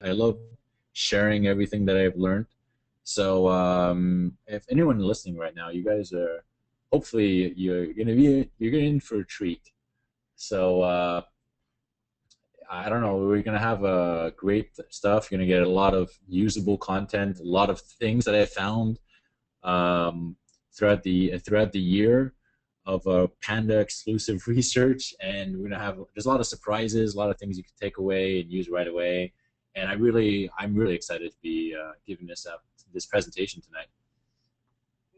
I love sharing everything that I've learned. So if anyone listening right now, you guys are hopefully you're gonna in for a treat. So I don't know, we're gonna have great stuff. You're gonna get a lot of usable content, a lot of things that I found um, throughout the year of Panda exclusive research, and we're gonna have there's a lot of surprises, a lot of things you can take away and use right away. And I'm really excited to be giving this presentation tonight.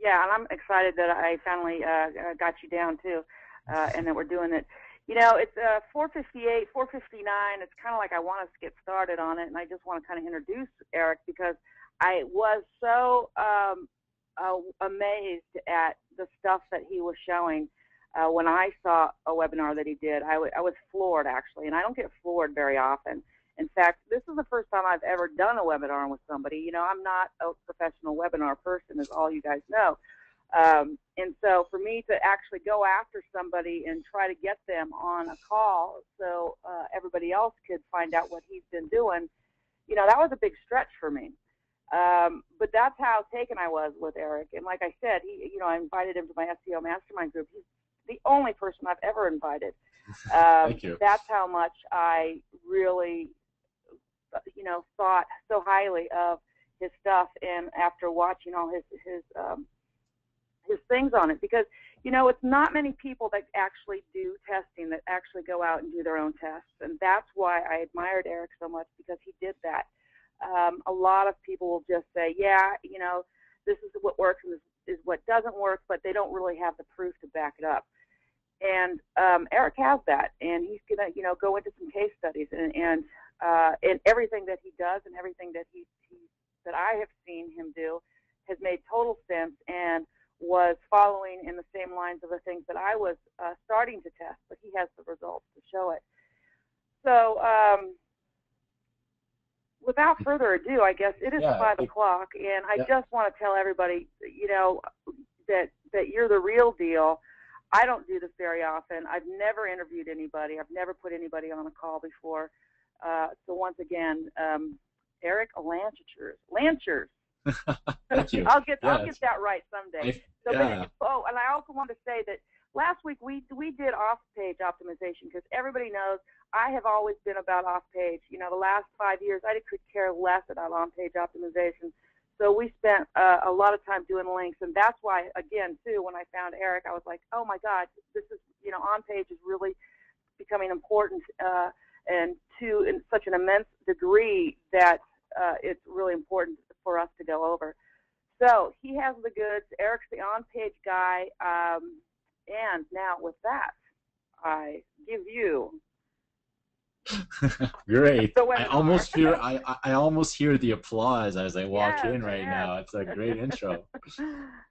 Yeah, and I'm excited that I finally got you down too, and that we're doing it. You know, it's 4:58, 4:59. It's kind of like I want us to get started on it, and I just want to kind of introduce Eric because I was so amazed at the stuff that he was showing when I saw a webinar that he did. I was floored actually, and I don't get floored very often. In fact, this is the first time I've ever done a webinar with somebody. You know, I'm not a professional webinar person, as all you guys know. And so for me to actually go after somebody and try to get them on a call so everybody else could find out what he's been doing, you know, that was a big stretch for me. But that's how taken I was with Eric. And like I said, I invited him to my SEO mastermind group. He's the only person I've ever invited. Thank you. That's how much I really, thought so highly of his stuff. And after watching all his things on it, because it's not many people that actually do testing, that actually go out and do their own tests, and that's why I admired Eric so much, because he did that. A lot of people will just say, yeah, this is what works and this is what doesn't work, but they don't really have the proof to back it up. And Eric has that, and he's gonna go into some case studies, and everything that he does and everything that that I have seen him do has made total sense and was following in the same lines of the things that I was starting to test, but he has the results to show it. So without further ado, I guess it is Yeah, 5 o'clock, and I yeah. just want to tell everybody, that you're the real deal. I don't do this very often. I've never interviewed anybody. I've never put anybody on a call before. So once again, Eric Lanchers. Thank you. I'll get Yeah, that right someday. So, yeah. and I also want to say that last week we did off-page optimization, because everybody knows I have always been about off-page. The last 5 years I could care less about on-page optimization. So we spent a lot of time doing links, and that's why, again, too, when I found Eric, I was like, oh my God, this is, on-page is really becoming important, and in such an immense degree that it's really important for us to go over. So he has the goods. Eric's the on-page guy. And now with that, I give you Great. the I webinar. almost hear I almost hear the applause as I walk Yes, in right yes. now. It's a great intro.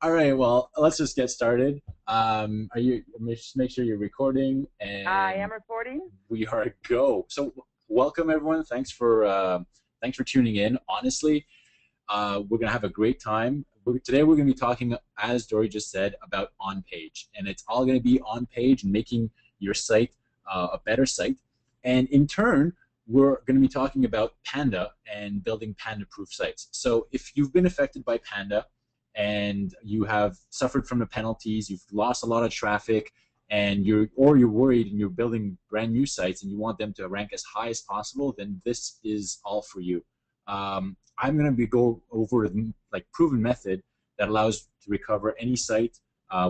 All right, well, let's just get started. Are you just make sure you're recording, I and am reporting. we are a go. So welcome everyone. Thanks for tuning in. Honestly, we're gonna have a great time. Today we're gonna be talking, as Dory just said, about on page, and it's all gonna be on page and making your site a better site. And in turn, we're going to be talking about Panda and building Panda-proof sites. So if you've been affected by Panda and you have suffered from the penalties, you've lost a lot of traffic, and you're worried and you're building brand new sites and you want them to rank as high as possible, then this is all for you. I'm going to go over like proven method that allows to recover any site,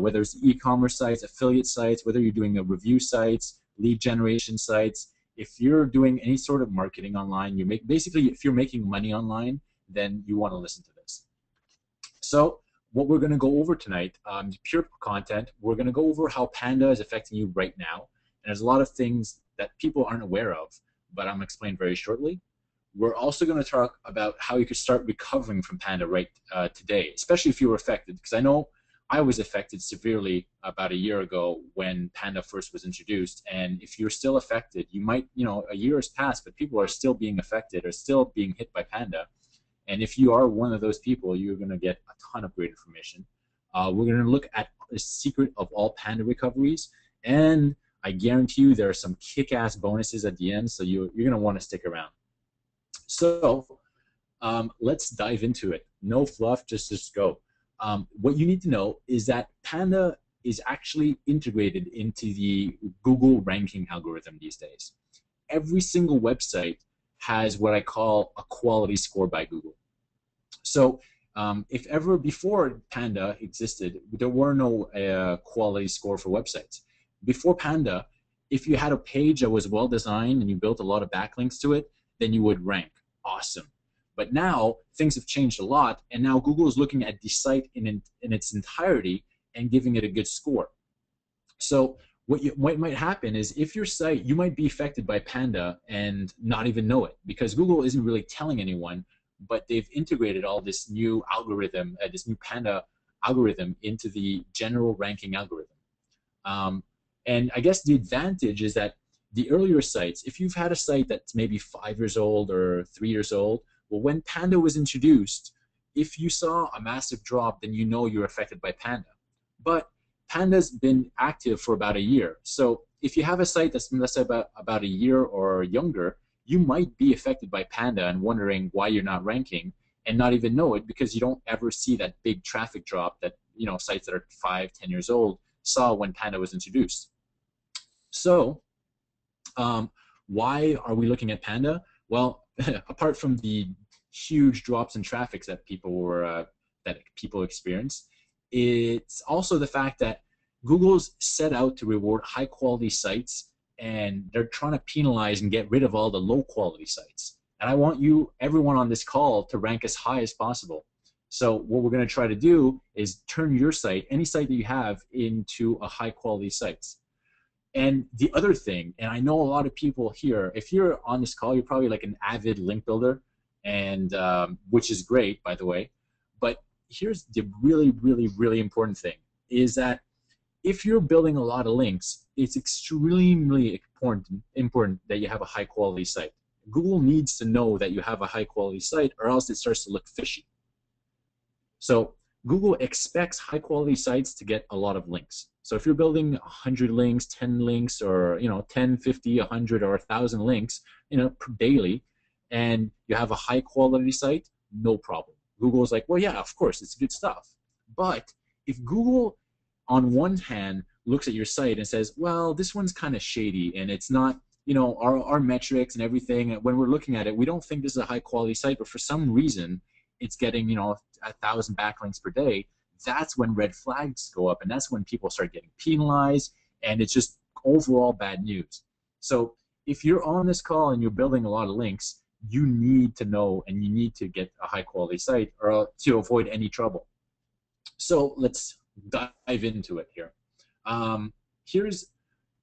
whether it's e-commerce sites, affiliate sites, whether you're doing a review sites, lead generation sites. If you're doing any sort of marketing online, basically if you're making money online, then you want to listen to this. So what we're going to go over tonight, pure content, we're going to go over how Panda is affecting you right now. And there's a lot of things that people aren't aware of, but I'm going to explain very shortly. We're also going to talk about how you could start recovering from Panda right today, especially if you were affected, because I know I was affected severely about a year ago when Panda first was introduced. And if you're still affected, you might, a year has passed, but people are still being affected or still being hit by Panda. And if you are one of those people, you're going to get a ton of great information. We're going to look at the secret of all Panda recoveries. And I guarantee you there are some kick-ass bonuses at the end, so you're going to want to stick around. So let's dive into it. No fluff, just go. What you need to know is that Panda is actually integrated into the Google ranking algorithm these days. Every single website has what I call a quality score by Google. So if ever before Panda existed, there were no quality score for websites. Before Panda, if you had a page that was well designed and you built a lot of backlinks to it, then you would rank. Awesome. But now things have changed a lot, and now Google is looking at the site in its entirety and giving it a good score. So what might happen is if your site, you might be affected by Panda and not even know it, because Google isn't really telling anyone, but they've integrated all this new algorithm, this new Panda algorithm into the general ranking algorithm. And I guess the advantage is that the earlier sites, if you've had a site that's maybe 5 years old or 3 years old, well, when Panda was introduced, if you saw a massive drop, then you know you're affected by Panda. But Panda's been active for about a year. So if you have a site that's, let's say, about a year or younger, you might be affected by Panda and wondering why you're not ranking and not even know it, because you don't ever see that big traffic drop that, you know, sites that are 5, 10 years old saw when Panda was introduced. So why are we looking at Panda? Well, apart from the huge drops in traffic that people experience, it's also the fact that Google's set out to reward high quality sites, and they're trying to penalize and get rid of all the low quality sites. And I want everyone on this call, to rank as high as possible. So what we're going to try to do is turn your site, any site that you have, into a high quality site. And the other thing, and I know a lot of people here, if you're on this call, you're probably like an avid link builder, and which is great, by the way. But here's the really, really, really important thing, is that if you're building a lot of links, it's extremely important that you have a high quality site. Google needs to know that you have a high quality site, or else it starts to look fishy. So Google expects high quality sites to get a lot of links. So if you're building 100 links, 10 links, or 10, 50, 100, or 1,000 links, daily, and you have a high quality site, no problem. Google's like, well, yeah, of course, it's good stuff. But if Google, on one hand, looks at your site and says, well, this one's kind of shady, and it's not, our metrics and everything, when we're looking at it, we don't think this is a high quality site, but for some reason, it's getting 1,000 backlinks per day, that's when red flags go up, and that's when people start getting penalized, and it's just overall bad news. So if you're on this call and you're building a lot of links, you need to know, and you need to get a high quality site or to avoid any trouble. So let's dive into it here. Here's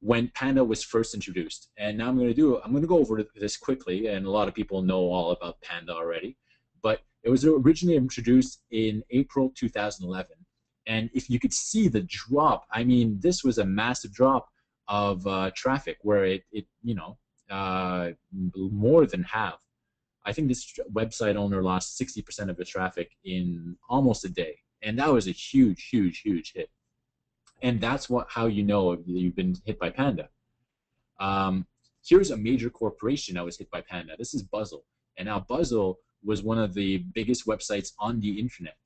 when Panda was first introduced, and now I'm going to go over this quickly, and a lot of people know all about Panda already, but it was originally introduced in April 2011, and if you could see the drop, I mean, this was a massive drop of traffic, where it more than half. I think this website owner lost 60% of the traffic in almost a day, and that was a huge, huge, huge hit. And that's how you know you've been hit by Panda. Here's a major corporation that was hit by Panda. This is Buzzle, and now Buzzle was one of the biggest websites on the internet.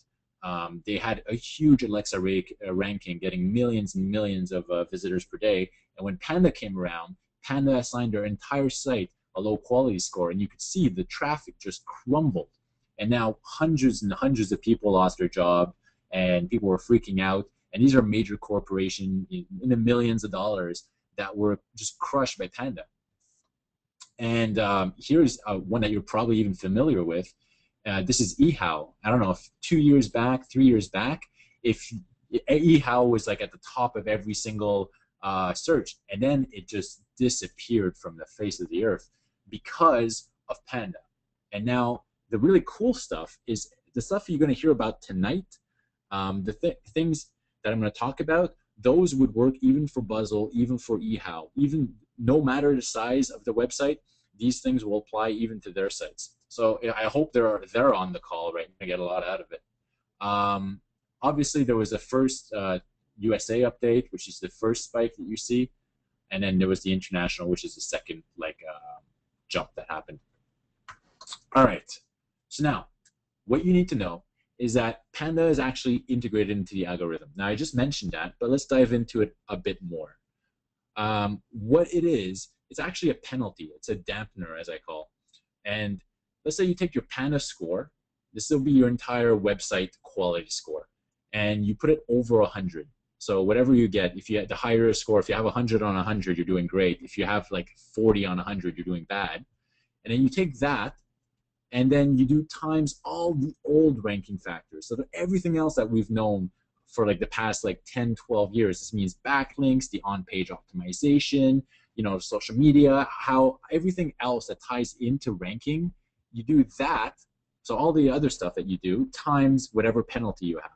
They had a huge Alexa ranking, getting millions and millions of visitors per day. And when Panda came around, Panda assigned their entire site a low quality score, and you could see the traffic just crumbled. And now hundreds and hundreds of people lost their job, and people were freaking out. And these are major corporations in the millions of dollars that were just crushed by Panda. And here's one that you're probably even familiar with. This is eHow. I don't know, if 2 years back, 3 years back, if eHow was like at the top of every single search, and then it just disappeared from the face of the earth because of Panda. And now the really cool stuff is the stuff you're going to hear about tonight. The things that I'm going to talk about, those would work even for Buzzle, even for eHow, even no matter the size of the website. These things will apply even to their sites. So I hope they're on the call, right? I get a lot out of it. Obviously, there was the first USA update, which is the first spike that you see, and then there was the international, which is the second jump that happened. All right. So now, what you need to know is that Panda is actually integrated into the algorithm. Now, I just mentioned that, but let's dive into it a bit more. What it is, it's actually a penalty. It's a dampener, as I call. And let's say you take your Panda score. This will be your entire website quality score, and you put it over 100. So whatever you get, if you had the higher score, if you have 100 on 100, you're doing great. If you have like 40 on 100, you're doing bad. And then you take that and then you do times all the old ranking factors. So everything else that we've known for like the past like 10, 12 years. This means backlinks, the on-page optimization, social media, how everything else that ties into ranking, you do that. So all the other stuff that you do times whatever penalty you have,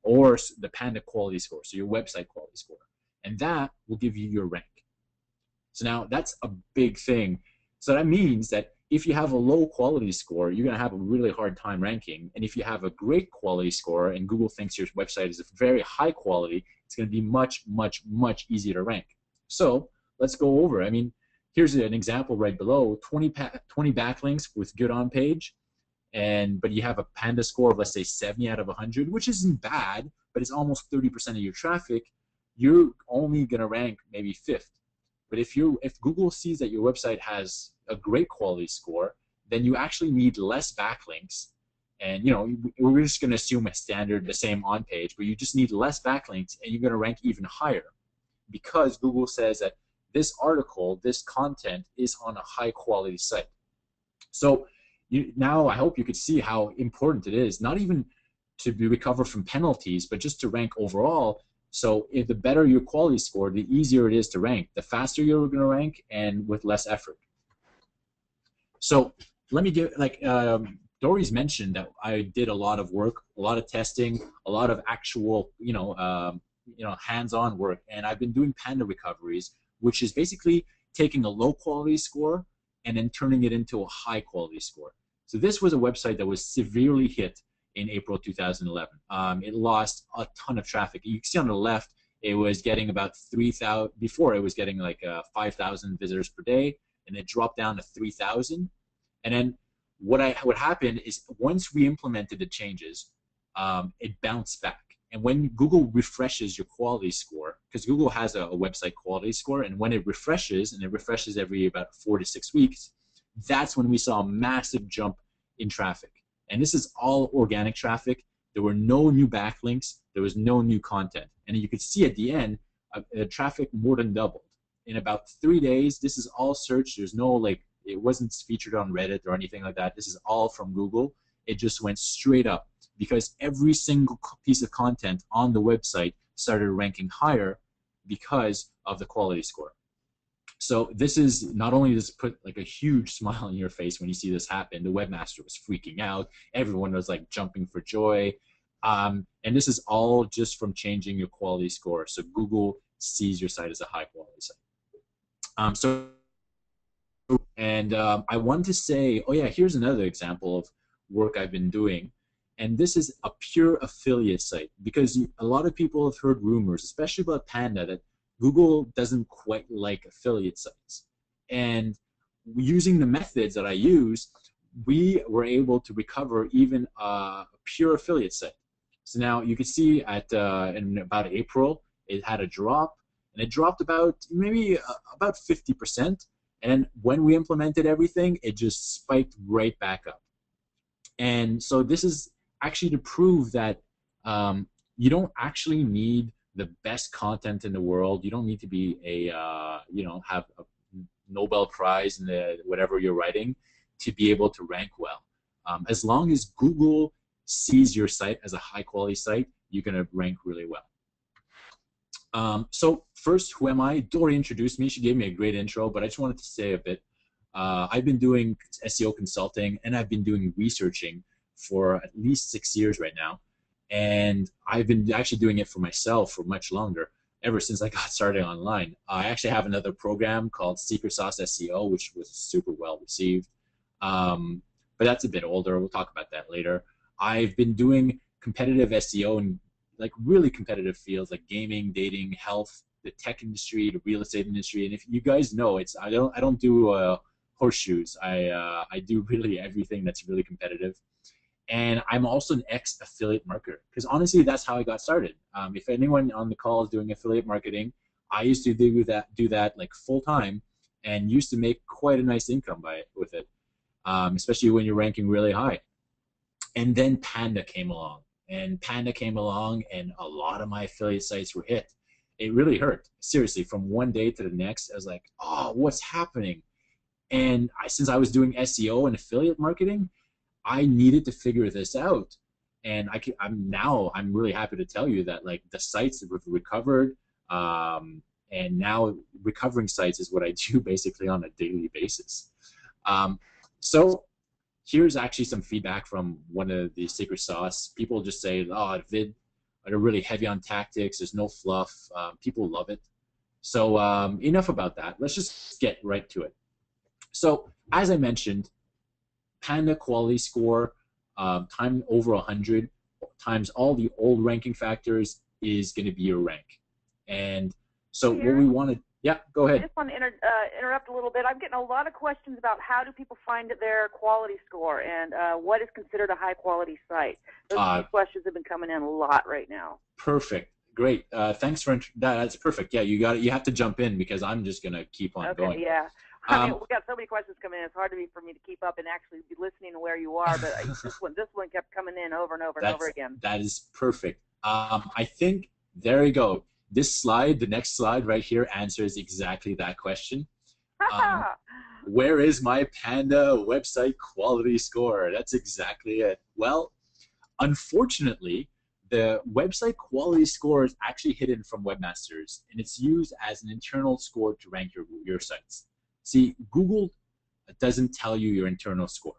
or the Panda quality score, so your website quality score. And that will give you your rank. So now that's a big thing. So that means that if you have a low quality score, you're going to have a really hard time ranking. And if you have a great quality score and Google thinks your website is very high quality, it's going to be much, much, much easier to rank. So let's go over. I mean, here's an example right below, 20 backlinks with good on page, but you have a Panda score of, let's say, 70 out of 100, which isn't bad, but it's almost 30% of your traffic. You're only going to rank maybe 5th. But if Google sees that your website has a great quality score, then you actually need less backlinks. And we're just going to assume a standard, the same on page, but you just need less backlinks, and you're going to rank even higher, because Google says that this article, this content is on a high quality site. So now I hope you could see how important it is, not even to recover from penalties, but just to rank overall. So if the better your quality score, the easier it is to rank, the faster you're going to rank, and with less effort. So let me give, Dory's mentioned that I did a lot of work, a lot of testing, a lot of actual, hands-on work, and I've been doing Panda recoveries, which is basically taking a low quality score and then turning it into a high quality score. So this was a website that was severely hit in April 2011. It lost a ton of traffic. You can see on the left, it was getting about 3,000. Before, it was getting like 5,000 visitors per day, and it dropped down to 3,000. And then what happened is once we implemented the changes, it bounced back. And when Google refreshes your quality score, because Google has a website quality score, and when it refreshes, and it refreshes every about 4 to 6 weeks, that's when we saw a massive jump in traffic. And this is all organic traffic. There were no new backlinks. There was no new content. And you could see at the end, traffic more than doubled. In about 3 days, this is all search. There's no, it wasn't featured on Reddit or anything like that. This is all from Google. It just went straight up because every single piece of content on the website started ranking higher because of the quality score. So this is not only does it put like a huge smile on your face when you see this happen. The webmaster was freaking out. Everyone was like jumping for joy. And this is all just from changing your quality score. So Google sees your site as a high quality site. I wanted to say, oh yeah, here's another example of work I've been doing. And this is a pure affiliate site, because a lot of people have heard rumors, especially about Panda, that Google doesn't quite like affiliate sites. And using the methods that I use, we were able to recover even a pure affiliate site. So now you can see in about April, it had a drop, and it dropped about maybe about 50%. And when we implemented everything, it just spiked right back up. And so this is actually to prove that you don't actually need the best content in the world. You don't need to be have a Nobel Prize in whatever you're writing to be able to rank well. As long as Google sees your site as a high quality site, you're going to rank really well. So first, who am I? Dory introduced me. She gave me a great intro, but I just wanted to say a bit. I've been doing SEO consulting, and I've been doing researching for at least 6 years right now. And I've been actually doing it for myself for much longer, ever since I got started online. I actually have another program called Secret Sauce SEO, which was super well received. But that's a bit older. We'll talk about that later. I've been doing competitive SEO in like really competitive fields like gaming, dating, health, the tech industry, the real estate industry. And if you guys know, I don't do horseshoes. I do really everything that's really competitive. And I'm also an ex-affiliate marketer because honestly, that's how I got started. If anyone on the call is doing affiliate marketing, I used to do that like full time, and used to make quite a nice income with it, especially when you're ranking really high. And then Panda came along, and a lot of my affiliate sites were hit. It really hurt. Seriously, from one day to the next, I was like, oh, what's happening? And since I was doing SEO and affiliate marketing, I needed to figure this out. And I'm really happy to tell you that like the sites that have recovered, and now recovering sites is what I do basically on a daily basis. So here's actually some feedback from one of the secret sauce. People just say, oh, vid are really heavy on tactics. There's no fluff. People love it. So enough about that. Let's just get right to it. So as I mentioned, Panda quality score time over 100 times all the old ranking factors is going to be your rank. And so what we want to, yeah, go ahead. I just want to interrupt a little bit. I'm getting a lot of questions about how do people find their quality score and what is considered a high quality site. Those questions have been coming in a lot right now. Perfect. Great. Thanks for that. That's perfect. Yeah, you have to jump in because I'm just going to keep on going. Okay, yeah. I mean, we got so many questions coming in. It's hard for me to keep up and actually be listening to where you are. But this one kept coming in over and over and over again. That is perfect. I think there you go. This slide, the next slide right here, answers exactly that question. Where is my Panda website quality score? That's exactly it. Well, unfortunately, the website quality score is actually hidden from webmasters, and it's used as an internal score to rank your sites. See, Google doesn't tell you your internal score,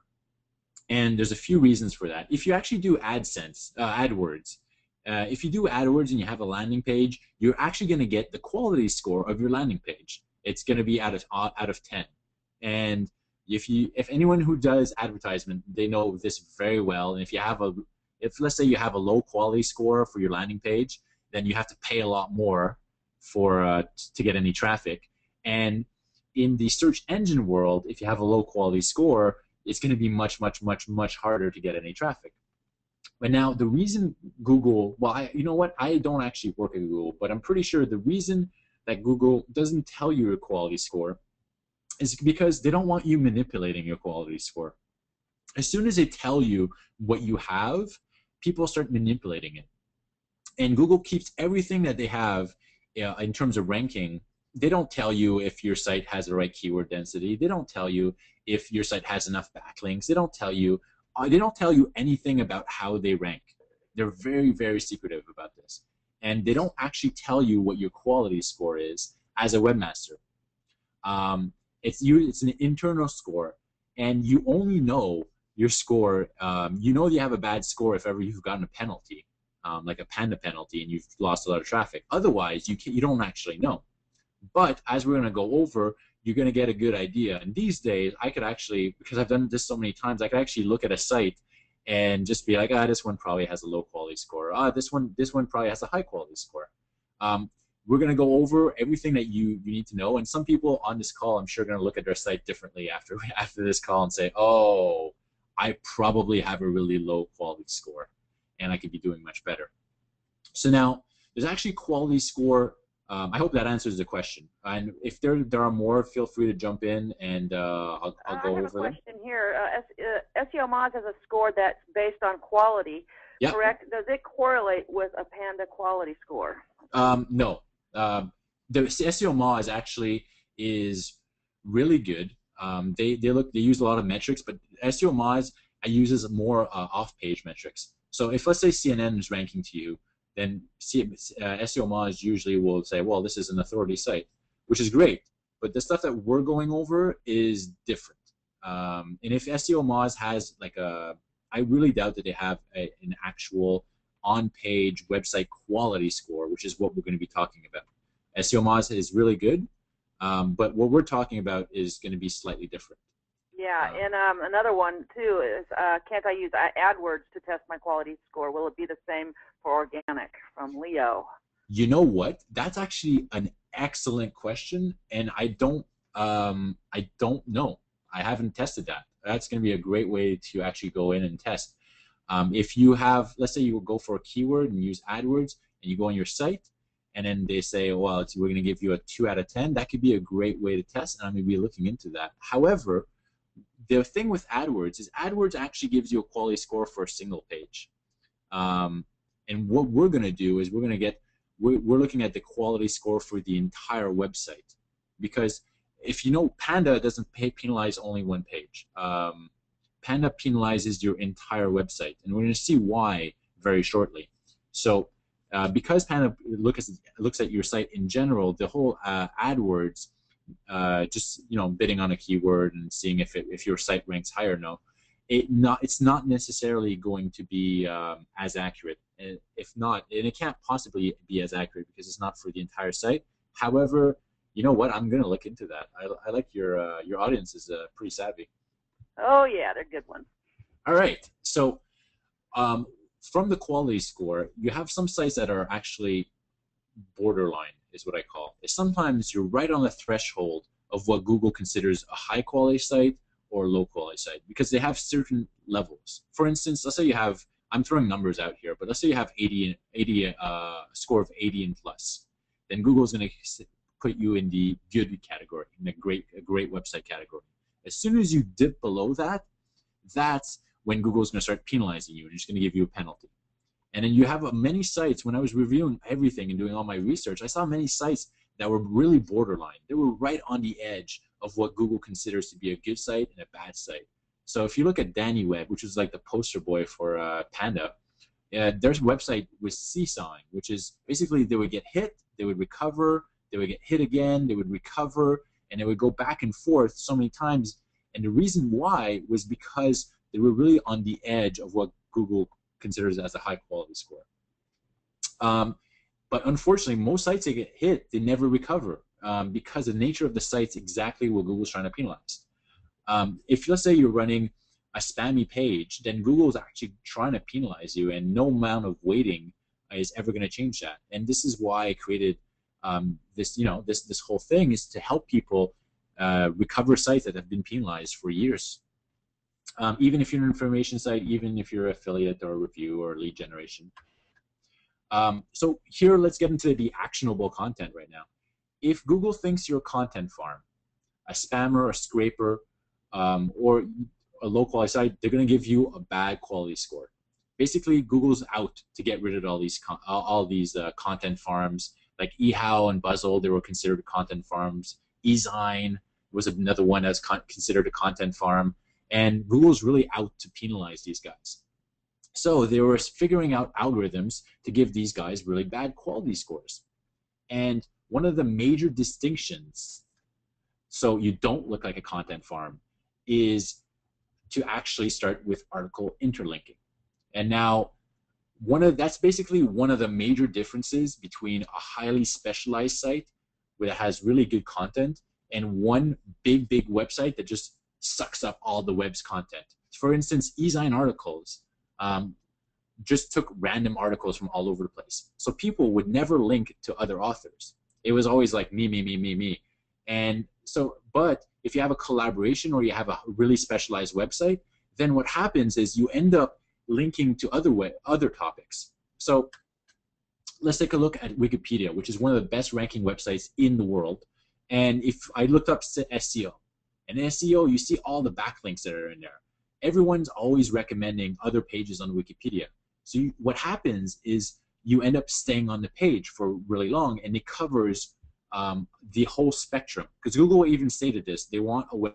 and there's a few reasons for that. If you actually do AdWords, if you do AdWords and you have a landing page, you're actually going to get the quality score of your landing page. It's going to be out of 10. And if anyone who does advertisement, they know this very well. And if let's say you have a low quality score for your landing page, then you have to pay a lot more to get any traffic. And in the search engine world, if you have a low quality score, it's going to be much, much, much, much harder to get any traffic. But now the reason Google, well, you know what? I don't actually work at Google, but I'm pretty sure the reason that Google doesn't tell you your quality score is because they don't want you manipulating your quality score. As soon as they tell you what you have, people start manipulating it. And Google keeps everything that they have in terms of ranking. They don't tell you if your site has the right keyword density. They don't tell you if your site has enough backlinks. They don't tell you anything about how they rank. They're very, very secretive about this. And they don't actually tell you what your quality score is as a webmaster. It's an internal score, and you only know your score. You know you have a bad score if ever you've gotten a penalty, like a Panda penalty, and you've lost a lot of traffic. Otherwise, you don't actually know. But as we're going to go over, you're going to get a good idea. And these days, I could actually, because I've done this so many times, I could actually look at a site and just be like, this one probably has a low quality score. This one probably has a high quality score. We're going to go over everything that you need to know. And some people on this call, I'm sure, are going to look at their site differently after this call and say, oh, I probably have a really low quality score, and I could be doing much better. So now, there's actually quality score. I hope that answers the question. And if there are more, feel free to jump in, and I'll go over them. I have a question here. SEO Moz has a score that's based on quality, yep. Correct? Does it correlate with a Panda quality score? No. The SEO Moz actually is really good. They use a lot of metrics, but SEO Moz uses more off-page metrics. So if, let's say, CNN is ranking to you, then SEO Moz usually will say, well, this is an authority site, which is great. But the stuff that we're going over is different. And if SEO Moz has I really doubt that they have an actual on-page website quality score, which is what we're going to be talking about. SEO Moz is really good, but what we're talking about is going to be slightly different. Yeah, and another one too is can't I use AdWords to test my quality score? Will it be the same for organic? From Leo. You know what? That's actually an excellent question, and I don't know. I haven't tested that. That's going to be a great way to actually go in and test. If you have, let's say you go for a keyword and use AdWords, and you go on your site, and then they say, well, we're going to give you a 2 out of 10. That could be a great way to test, and I'm going to be looking into that. However, the thing with AdWords is AdWords actually gives you a quality score for a single page. And what we're going to do is we're looking at the quality score for the entire website, because if you know, Panda doesn't penalize only one page. Panda penalizes your entire website, and we're going to see why very shortly. So because Panda looks at your site in general, the whole AdWords, just bidding on a keyword and seeing if your site ranks higher or no, it's not necessarily going to be as accurate. And if not, and it can't possibly be as accurate because it's not for the entire site. However, you know what? I'm going to look into that. I like your audience is pretty savvy. Oh yeah, they're good ones. All right. So from the quality score, you have some sites that are actually borderline, is what I call it. Sometimes you're right on the threshold of what Google considers a high quality site or low quality site, because they have certain levels. For instance, let's say you have, I'm throwing numbers out here, but let's say you have 80 score of 80 and plus. Then Google's going to put you in the good category, in a great website category. As soon as you dip below that, that's when Google's going to start penalizing you and just going to give you a penalty. And then you have many sites. When I was reviewing everything and doing all my research, I saw many sites that were really borderline. They were right on the edge of what Google considers to be a good site and a bad site. So if you look at Danny Webb, which is like the poster boy for Panda, their website was seesawing, which is basically they would get hit, they would recover, they would get hit again, they would recover, and it would go back and forth so many times. And the reason why was because they were really on the edge of what Google considers as a high quality score. But unfortunately, most sites that get hit, they never recover because the nature of the site's exactly what Google's trying to penalize. If let's say you're running a spammy page, then Google's actually trying to penalize you, and no amount of waiting is ever going to change that. And this is why I created this whole thing, is to help people recover sites that have been penalized for years. Even if you're an information site, even if you're an affiliate or a review or lead generation. So here, let's get into the actionable content right now. If Google thinks you're a content farm, a spammer, a scraper, or a low quality site, they're going to give you a bad quality score. Basically, Google's out to get rid of all these content farms, like eHow and Buzzle. They were considered content farms. eZine was another one that's considered a content farm. And Google's really out to penalize these guys. So they were figuring out algorithms to give these guys really bad quality scores. And one of the major distinctions, so you don't look like a content farm, is to actually start with article interlinking. And now that's basically one of the major differences between a highly specialized site that has really good content and one big website that just sucks up all the web's content. For instance, eZine articles just took random articles from all over the place. So people would never link to other authors. It was always like me. And so, but if you have a collaboration or you have a really specialized website, then what happens is you end up linking to other topics. So let's take a look at Wikipedia, which is one of the best ranking websites in the world. And if I looked up SEO, and in SEO, you see all the backlinks that are in there. Everyone's always recommending other pages on Wikipedia. So what happens is you end up staying on the page for really long, and it covers the whole spectrum. Because Google even stated this. They want a web.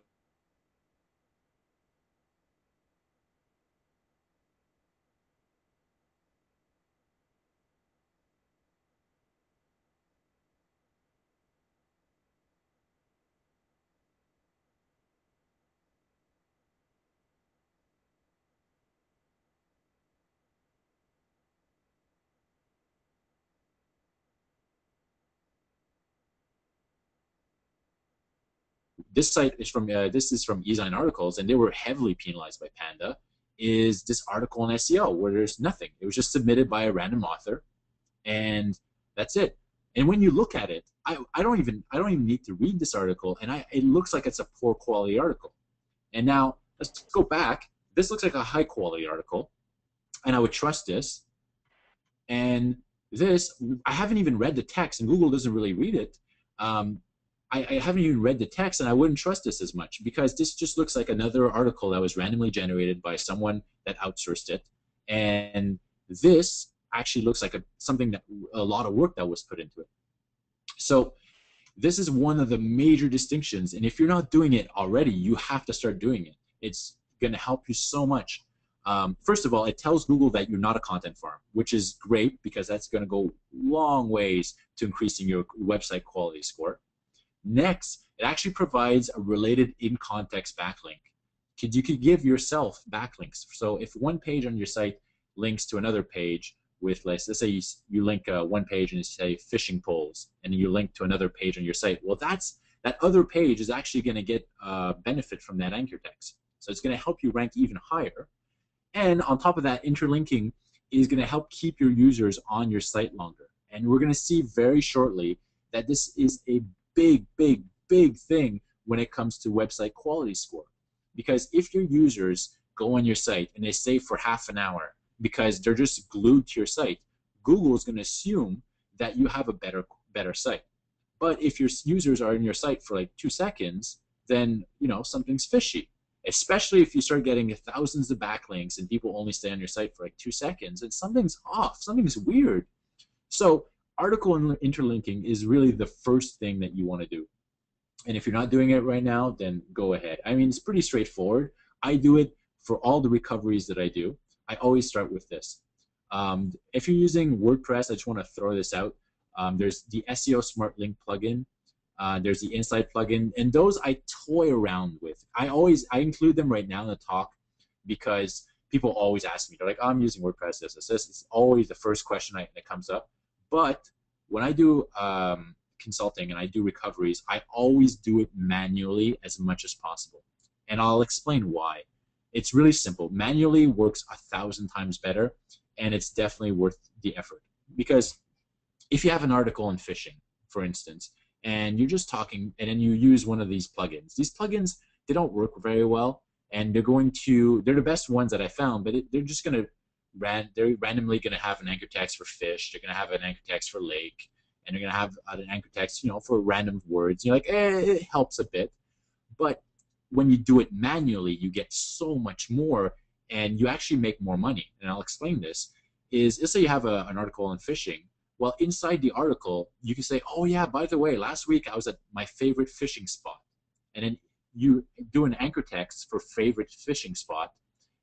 This site is from this is from eZine articles, and they were heavily penalized by Panda. Is this article on SEO where there's nothing? It was just submitted by a random author, and that's it. And when you look at it, I don't even need to read this article, and it looks like it's a poor quality article. And now let's go back. This looks like a high quality article, and I would trust this. And this, I haven't even read the text, and Google doesn't really read it. I haven't even read the text, and I wouldn't trust this as much because this just looks like another article that was randomly generated by someone that outsourced it. And this actually looks like something that a lot of work that was put into it. So this is one of the major distinctions, and if you're not doing it already, you have to start doing it. It's going to help you so much. First of all, it tells Google that you're not a content farm, which is great because that's going to go long ways to increasing your website quality score. Next, it actually provides a related in-context backlink. You could give yourself backlinks. So if one page on your site links to another page with, let's say you link one page and you say fishing poles, and you link to another page on your site, well, that other page is actually going to get benefit from that anchor text. So it's going to help you rank even higher. And on top of that, interlinking is going to help keep your users on your site longer. And we're going to see very shortly that this is a big, big, big thing when it comes to website quality score. Because if your users go on your site and they stay for half an hour because they're just glued to your site, Google is going to assume that you have a better site. But if your users are in your site for like 2 seconds, then something's fishy. Especially if you start getting thousands of backlinks and people only stay on your site for like 2 seconds, and something's off, something's weird. So article interlinking is really the first thing that you want to do. And if you're not doing it right now, then go ahead. I mean, it's pretty straightforward. I do it for all the recoveries that I do. I always start with this. If you're using WordPress, I just want to throw this out. There's the SEO Smart Link plugin. There's the Insight plugin, and those I toy around with. I include them right now in the talk because people always ask me. They're like, oh, I'm using WordPress, this. It's always the first question that comes up. But when I do consulting and I do recoveries, I always do it manually as much as possible. And I'll explain why. It's really simple. Manually works 1,000 times better, and it's definitely worth the effort. Because if you have an article on fishing, for instance, and you're just talking, and then you use one of these plugins. These plugins, they don't work very well, and they're the best ones that I found, but they're just going to, they're randomly going to have an anchor text for fish, they're going to have an anchor text for lake, and they're going to have an anchor text, for random words. You're like, it helps a bit, but when you do it manually, you get so much more, and you actually make more money. And I'll explain this. Let's say you have an article on fishing. Well, inside the article, you can say, oh, yeah, by the way, last week I was at my favorite fishing spot. And then you do an anchor text for favorite fishing spot,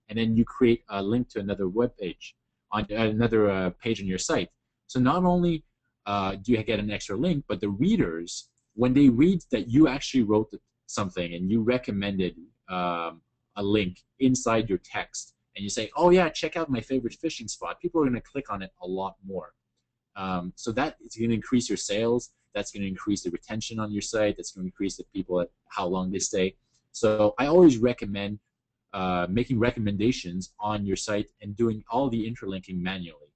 and then you create a link to another web page, on another page on your site. So not only do you get an extra link, but the readers, when they read that you actually wrote something and you recommended a link inside your text, and you say, oh, yeah, check out my favorite fishing spot, people are going to click on it a lot more. So that is going to increase your sales. That's going to increase the retention on your site. That's going to increase the people at how long they stay. So I always recommend making recommendations on your site and doing all the interlinking manually.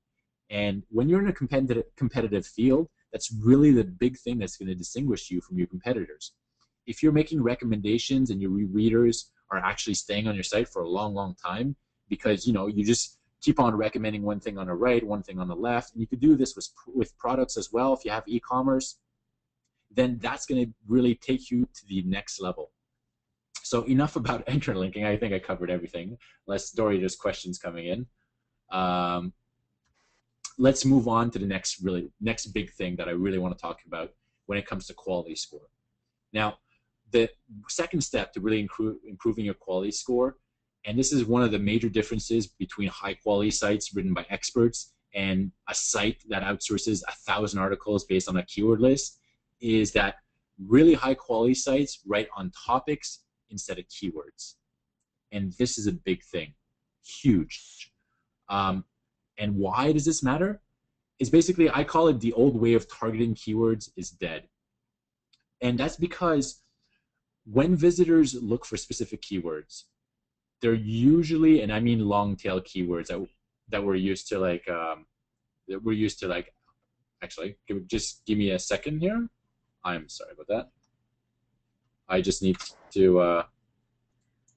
And when you're in a competitive field, that's really the big thing that's going to distinguish you from your competitors. If you're making recommendations and your readers are actually staying on your site for a long, long time because you just keep on recommending one thing on the right, one thing on the left, and you could do this with products as well. If you have e-commerce, then that's going to really take you to the next level. So enough about interlinking. I think I covered everything. Unless Dory, there's questions coming in. Let's move on to the next big thing that I really want to talk about when it comes to quality score. Now, the second step to really improving your quality score, and this is one of the major differences between high-quality sites written by experts and a site that outsources 1,000 articles based on a keyword list, is that really high-quality sites write on topics instead of keywords. And this is a big thing, huge. And why does this matter? It's basically, I call it the old way of targeting keywords is dead. And that's because when visitors look for specific keywords, they're usually, and I mean long tail keywords that we're used to, actually, just give me a second here. I'm sorry about that. I just need to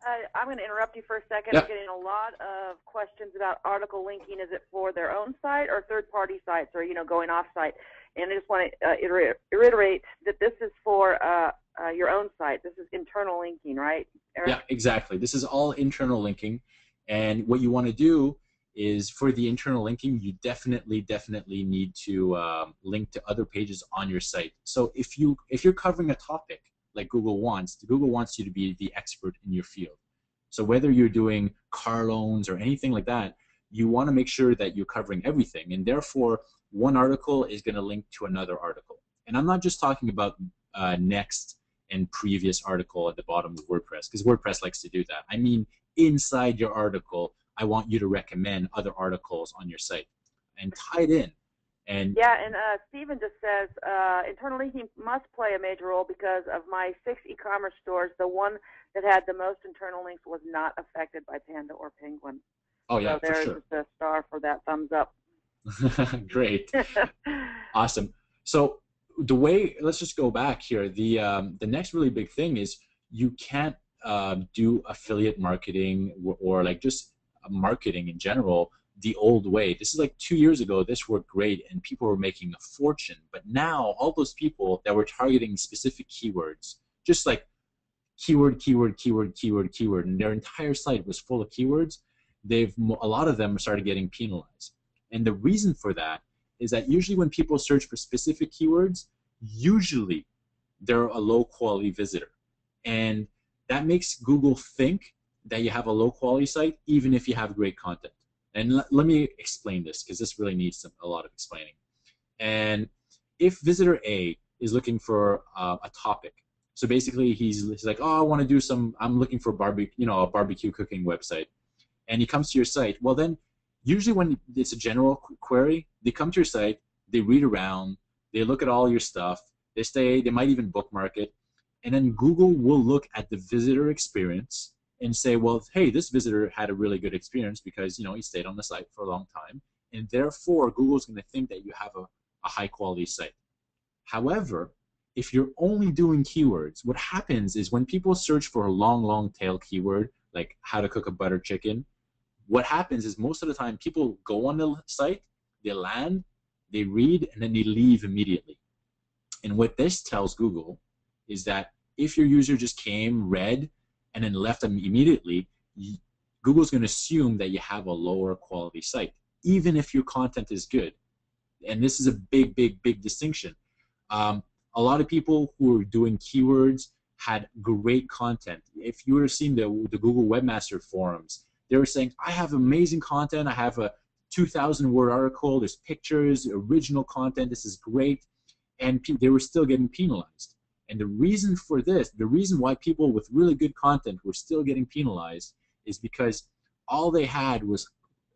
I'm going to interrupt you for a second. Yeah. I'm getting a lot of questions about article linking. Is it for their own site or third-party sites, or going off-site? And I just want to reiterate that this is for your own site. This is internal linking, right, Eric? Yeah, exactly. This is all internal linking, and what you want to do is for the internal linking, you definitely need to link to other pages on your site. So if you're covering a topic like Google wants you to be the expert in your field. So whether you're doing car loans or anything like that, you want to make sure that you're covering everything, and therefore one article is going to link to another article. And I'm not just talking about next and previous article at the bottom of WordPress, because WordPress likes to do that. I mean, inside your article, I want you to recommend other articles on your site and tie it in. And yeah, and Stephen just says, internal linking must play a major role because of my 6 e-commerce stores, the one that had the most internal links was not affected by Panda or Penguin. Oh yeah, so there's for sure. just a star for that, thumbs up. Great. Awesome. So the way, let's just go back here. The next really big thing is you can't do affiliate marketing or like just marketing in general the old way. This is like 2 years ago, this worked great and people were making a fortune. But now all those people that were targeting specific keywords, just like keyword, and their entire site was full of keywords, a lot of them started getting penalized. And the reason for that is that usually when people search for specific keywords, usually they're a low quality visitor. And that makes Google think that you have a low quality site even if you have great content. And let me explain this because this really needs a lot of explaining. And if visitor A is looking for a topic, so basically he's like, oh, I want to do I'm looking for a barbecue cooking website, and he comes to your site. Well, then usually when it's a general query, they come to your site, they read around, they look at all your stuff, they might even bookmark it, and then Google will look at the visitor experience and say, well, hey, this visitor had a really good experience because he stayed on the site for a long time, and therefore Google's going to think that you have a high quality site. However, if you're only doing keywords, what happens is when people search for a long tail keyword like how to cook a butter chicken, what happens is most of the time people go on the site, they land, they read, and then they leave immediately. And what this tells Google is that if your user just came, read, and then left them immediately, Google's going to assume that you have a lower quality site, even if your content is good. And this is a big distinction. A lot of people who are doing keywords had great content. If you were seeing the Google Webmaster Forums, they were saying, I have amazing content, I have a 2,000-word article, there's pictures, original content, this is great, and they were still getting penalized. And the reason for this, the reason why people with really good content were still getting penalized is because all they had was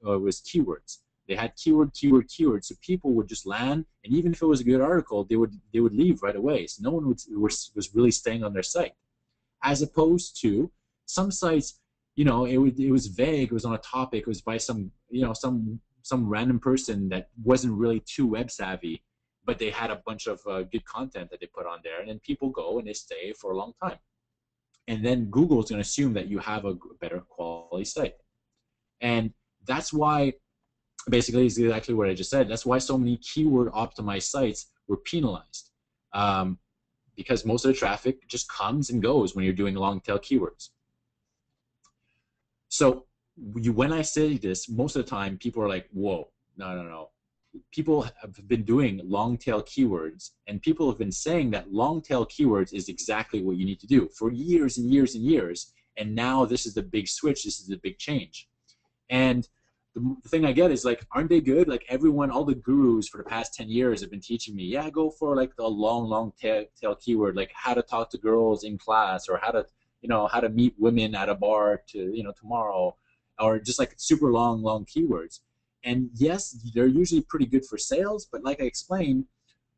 keywords. They had keyword, so people would just land, and even if it was a good article, they would leave right away. So no one was really staying on their site. As opposed to some sites, it was vague, it was on a topic, it was by some random person that wasn't really too web savvy, but they had a bunch of good content that they put on there, and then people go and they stay for a long time. And then Google's going to assume that you have a better quality site. And that's why, basically, is exactly what I just said. That's why so many keyword optimized sites were penalized, because most of the traffic just comes and goes when you're doing long tail keywords. So when I say this, most of the time people are like, whoa, no. People have been doing long tail keywords, and people have been saying that long tail keywords is exactly what you need to do for years and years and years, and now this is the big switch, this is the big change. And the thing I get is like, aren't they good? Like everyone, all the gurus for the past 10 years have been teaching me, yeah, go for like the long tail keyword, like how to talk to girls in class, or how to meet women at a bar tomorrow, or just like super long keywords. And yes, they're usually pretty good for sales, but like I explained,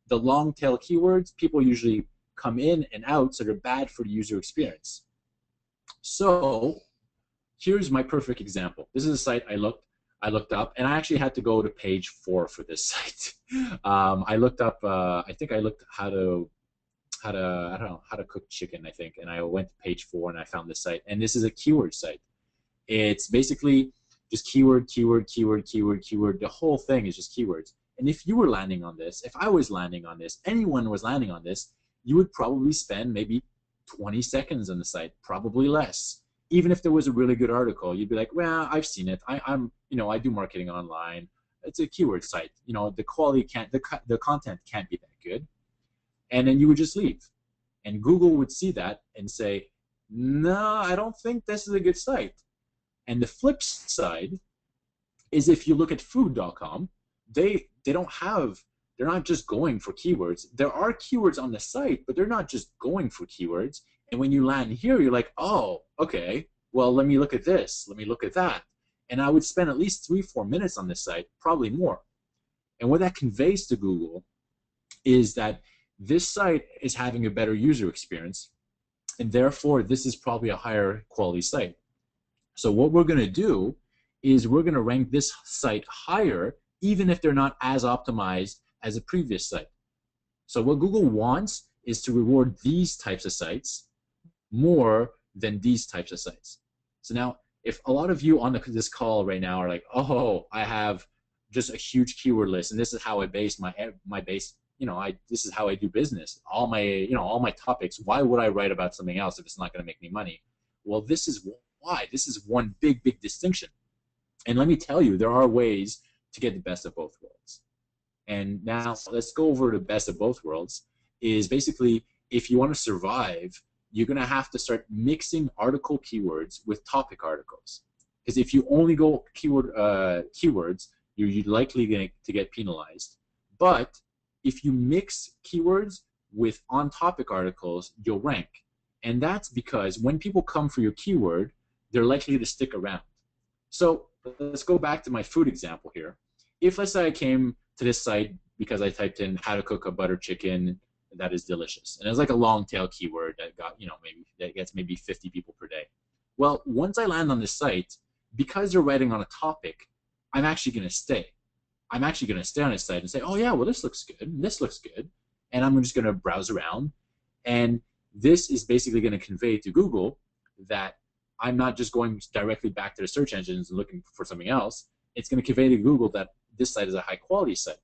the long tail keywords, people usually come in and out, so they're bad for the user experience. So here's my perfect example. This is a site I looked up, and I actually had to go to page 4 for this site. I looked up, I think I looked how to I don't know, how to cook chicken, I think, and I went to page 4 and I found this site, and this is a keyword site. It's basically just keyword, keyword, keyword, keyword, keyword. The whole thing is just keywords. And if you were landing on this, if I was landing on this, anyone was landing on this, you would probably spend maybe 20 seconds on the site, probably less. Even if there was a really good article, you'd be like, well, I've seen it. I'm, I do marketing online. It's a keyword site. The quality can't, the content can't be that good. And then you would just leave. And Google would see that and say, no, I don't think this is a good site. And the flip side is if you look at food.com, they're not just going for keywords. There are keywords on the site, but they're not just going for keywords. And when you land here, you're like, oh, okay, well, let me look at this, let me look at that. And I would spend at least 3-4 minutes on this site, probably more. And what that conveys to Google is that this site is having a better user experience, and therefore this is probably a higher quality site. So what we're going to do is we're going to rank this site higher, even if they're not as optimized as a previous site. So what Google wants is to reward these types of sites more than these types of sites. So now, if a lot of you on this call right now are like, oh, I have just a huge keyword list, and this is how I base my base, this is how I do business. All my topics. Why would I write about something else if it's not going to make me money? Well, this is why. This is one big distinction. And let me tell you, there are ways to get the best of both worlds. And now let's go over the best of both worlds. Is basically, if you want to survive, you're going to have to start mixing article keywords with topic articles. Because if you only go keywords, you're likely going to get penalized. But if you mix keywords with on-topic articles, you'll rank. And that's because when people come for your keyword, they're likely to stick around. So let's go back to my food example here. If, let's say, I came to this site because I typed in how to cook a butter chicken that is delicious, and it was like a long tail keyword that got, that gets maybe 50 people per day. Well, once I land on this site, because they're writing on a topic, I'm actually going to stay. I'm actually going to stay on this site and say, oh yeah, well, this looks good, and this looks good, and I'm just going to browse around. And this is basically going to convey to Google that I'm not just going directly back to the search engines and looking for something else. It's going to convey to Google that this site is a high quality site.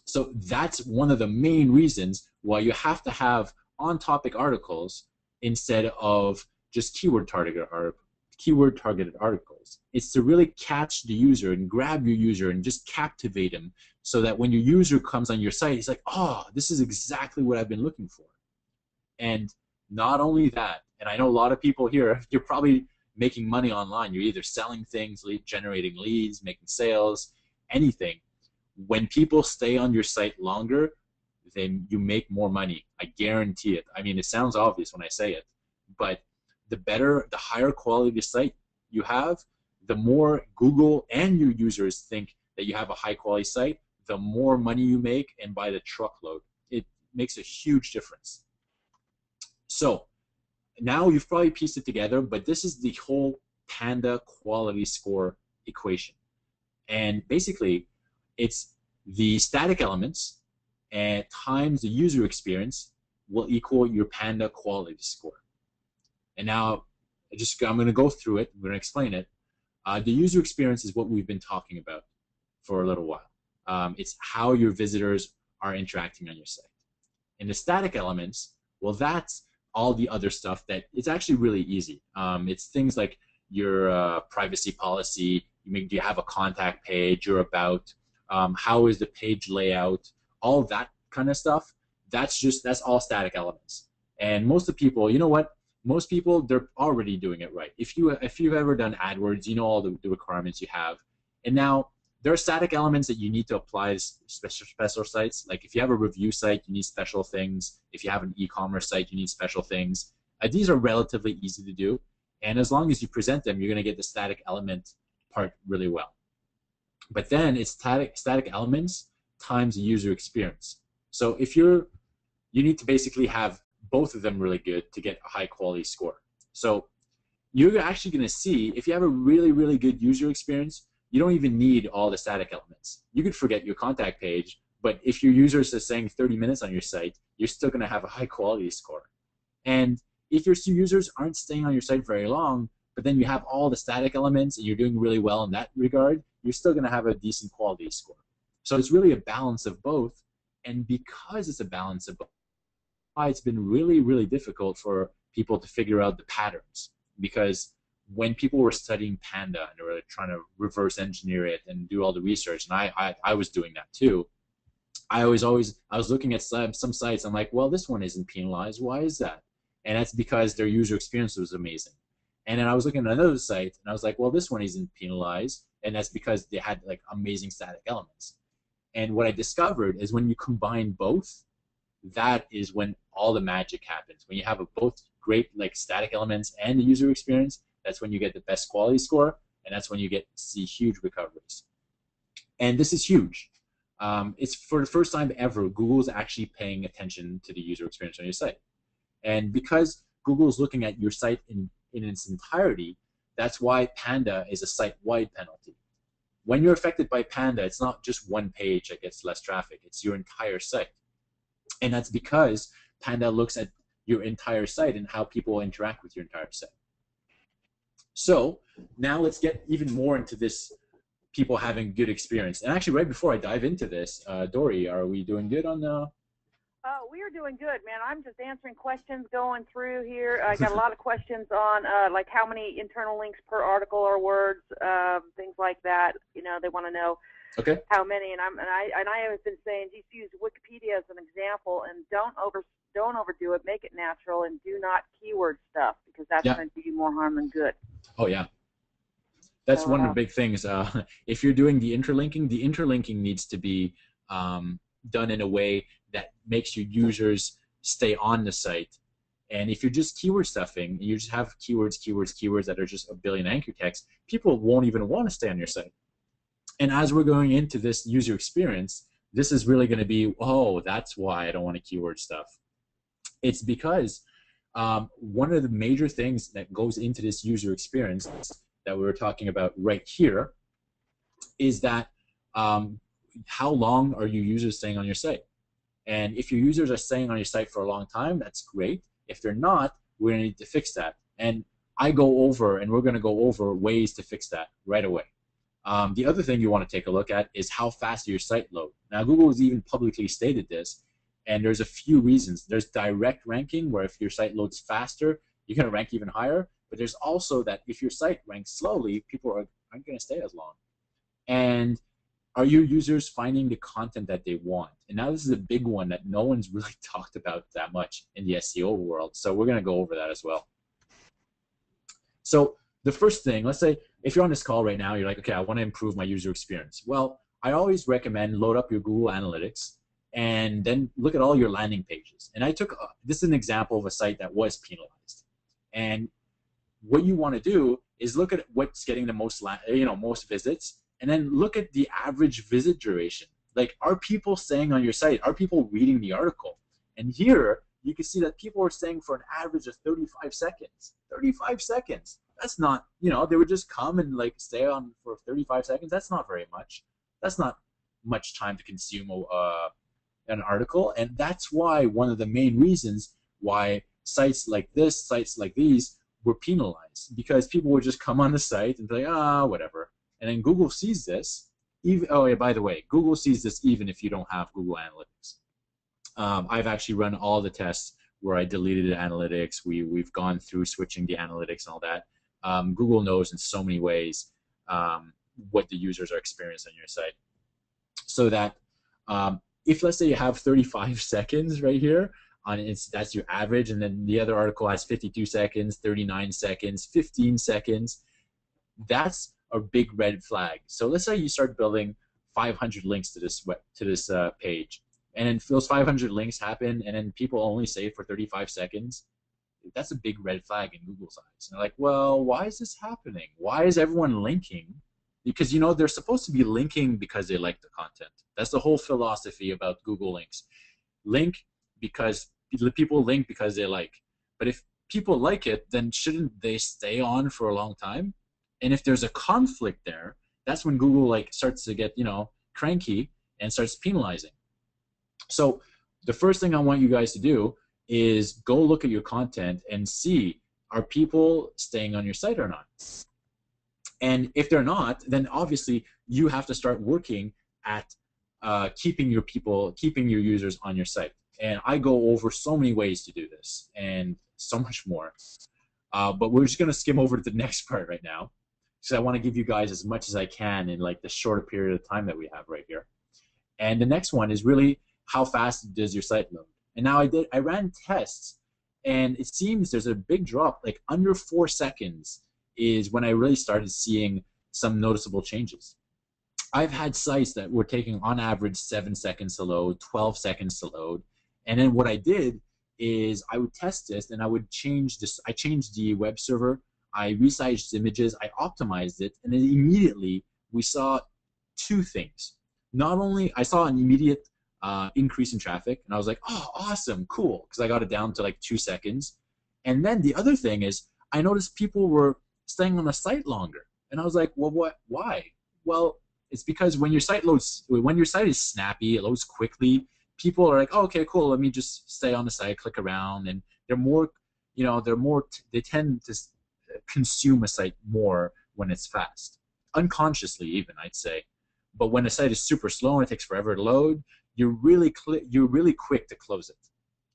So that's one of the main reasons why you have to have on-topic articles instead of just keyword-targeted articles. It's to really catch the user and grab your user and just captivate him, so that when your user comes on your site, he's like, oh, this is exactly what I've been looking for. And not only that, and I know a lot of people here, you're probably making money online. You're either selling things, generating leads, making sales, anything. When people stay on your site longer, then you make more money. I guarantee it. I mean, it sounds obvious when I say it, but the higher quality the site you have, the more Google and your users think that you have a high quality site, the more money you make, and by the truckload. It makes a huge difference. So now you've probably pieced it together, but this is the whole Panda quality score equation. And basically, it's the static elements and times the user experience will equal your Panda quality score. And now I'm going to go through it. I'm going to explain it. The user experience is what we've been talking about for a little while. It's how your visitors are interacting on your site. And the static elements, well, that's all the other stuff that it's actually really easy. It's things like your privacy policy. Do you have a contact page? Your about. How is the page layout? All that kind of stuff. That's all static elements. And most of the people, you know what? Most people, they're already doing it right. If you've ever done AdWords, you know all the requirements you have. And now there are static elements that you need to apply to special sites. Like if you have a review site, you need special things. If you have an e-commerce site, you need special things. These are relatively easy to do. And as long as you present them, you're going to get the static element part really well. But then it's static elements times the user experience. So if you need to basically have both of them really good to get a high quality score. So you're actually going to see, if you have a really, really good user experience, you don't even need all the static elements. You could forget your contact page, But if your users are saying 30 minutes on your site, you're still going to have a high quality score. And if your users aren't staying on your site very long, but then you have all the static elements and you're doing really well in that regard, you're still going to have a decent quality score. So it's really a balance of both. And because it's a balance of both, it's been really, really difficult for people to figure out the patterns. Because when people were studying Panda and they were trying to reverse engineer it and do all the research, and I was doing that too, I was looking at some sites. I'm like, well, this one isn't penalized. Why is that? And that's because their user experience was amazing. And then I was looking at another site, and I was like, well, this one isn't penalized, and that's because they had like amazing static elements. And what I discovered is when you combine both, that is when all the magic happens. When you have both great like static elements and the user experience, that's when you get the best quality score, and that's when you see huge recoveries. And this is huge. It's for the first time ever, Google's actually paying attention to the user experience on your site. And because Google's looking at your site in its entirety, that's why Panda is a site-wide penalty. When you're affected by Panda, it's not just one page that gets less traffic, it's your entire site. And that's because Panda looks at your entire site and how people interact with your entire site. So now let's get even more into this, people having good experience. And actually, right before I dive into this, Dory, are we doing good on the... We are doing good, man. I'm just answering questions, going through here. I got a lot of questions on like how many internal links per article or words, things like that. You know, they want to know how many. And I have been saying just use Wikipedia as an example, and don't overdo it. Make it natural, and do not keyword stuff, because that's going to do you more harm than good. Oh yeah, that's one of the big things. If you're doing the interlinking needs to be done in a way that makes your users stay on the site. And if you're just keyword stuffing, you just have keywords that are just a billion anchor text, people won't even want to stay on your site. And as we're going into this user experience, this is really going to be, oh, that's why I don't want to keyword stuff. It's because one of the major things that goes into this user experience that we were talking about right here is that how long are your users staying on your site? And if your users are staying on your site for a long time, that's great. If they're not, we're going to need to fix that. And we're going to go over ways to fix that right away. The other thing you want to take a look at is how fast your site loads. Now, Google has even publicly stated this, and there's a few reasons. There's direct ranking, where if your site loads faster, you're going to rank even higher. But there's also that if your site ranks slowly, people aren't going to stay as long. And are your users finding the content that they want? And now this is a big one that no one's really talked about that much in the SEO world. So we're going to go over that as well. So the first thing, let's say if you're on this call right now, you're like, okay, I want to improve my user experience. Well, I always recommend load up your Google Analytics and then look at all your landing pages. And this is an example of a site that was penalized. And what you want to do is look at what's getting the most visits, and then look at the average visit duration. Like, are people staying on your site? Are people reading the article? And here, you can see that people are staying for an average of 35 seconds. 35 seconds. That's not, they would just come and like stay on for 35 seconds. That's not very much. That's not much time to consume an article. And that's why one of the main reasons why sites like these were penalized, because people would just come on the site and be like, whatever. And then Google sees this. By the way, Google sees this even if you don't have Google Analytics. I've actually run all the tests where I deleted the analytics. We've gone through switching the analytics and all that. Google knows in so many ways what the users are experiencing on your site. So that if, let's say, you have 35 seconds right here, that's your average, and then the other article has 52 seconds, 39 seconds, 15 seconds, that's a big red flag. So let's say you start building 500 links to this page, and then those 500 links happen, and then people only stay for 35 seconds. That's a big red flag in Google's eyes. And they're like, well, why is this happening? Why is everyone linking? Because they're supposed to be linking because they like the content. That's the whole philosophy about Google links. Link because people link because they like. But if people like it, then shouldn't they stay on for a long time? And if there's a conflict there, that's when Google starts to get cranky and starts penalizing. So the first thing I want you guys to do is go look at your content and see, are people staying on your site or not? And if they're not, then obviously you have to start working at keeping your users on your site. And I go over so many ways to do this and so much more. But we're just going to skim over to the next part right now. So I want to give you guys as much as I can in like the shorter period of time that we have right here. And the next one is really how fast does your site load? And now I ran tests, and it seems there's a big drop, like under 4 seconds is when I really started seeing some noticeable changes. I've had sites that were taking on average 7 seconds to load, 12 seconds to load. And then what I did is I would test this, and I would change this. I changed the web server, I resized images, I optimized it, and then immediately we saw two things. Not only I saw an immediate increase in traffic, and I was like, oh, awesome, cool, because I got it down to like 2 seconds. And then the other thing is I noticed people were staying on the site longer, and I was like, well, what? Why? Well, it's because when your site is snappy, it loads quickly. People are like, oh, okay, cool. Let me just stay on the site, click around, and they're more, they tend to consume a site more when it's fast, unconsciously even, I'd say. But when a site is super slow and it takes forever to load, you're really quick to close it.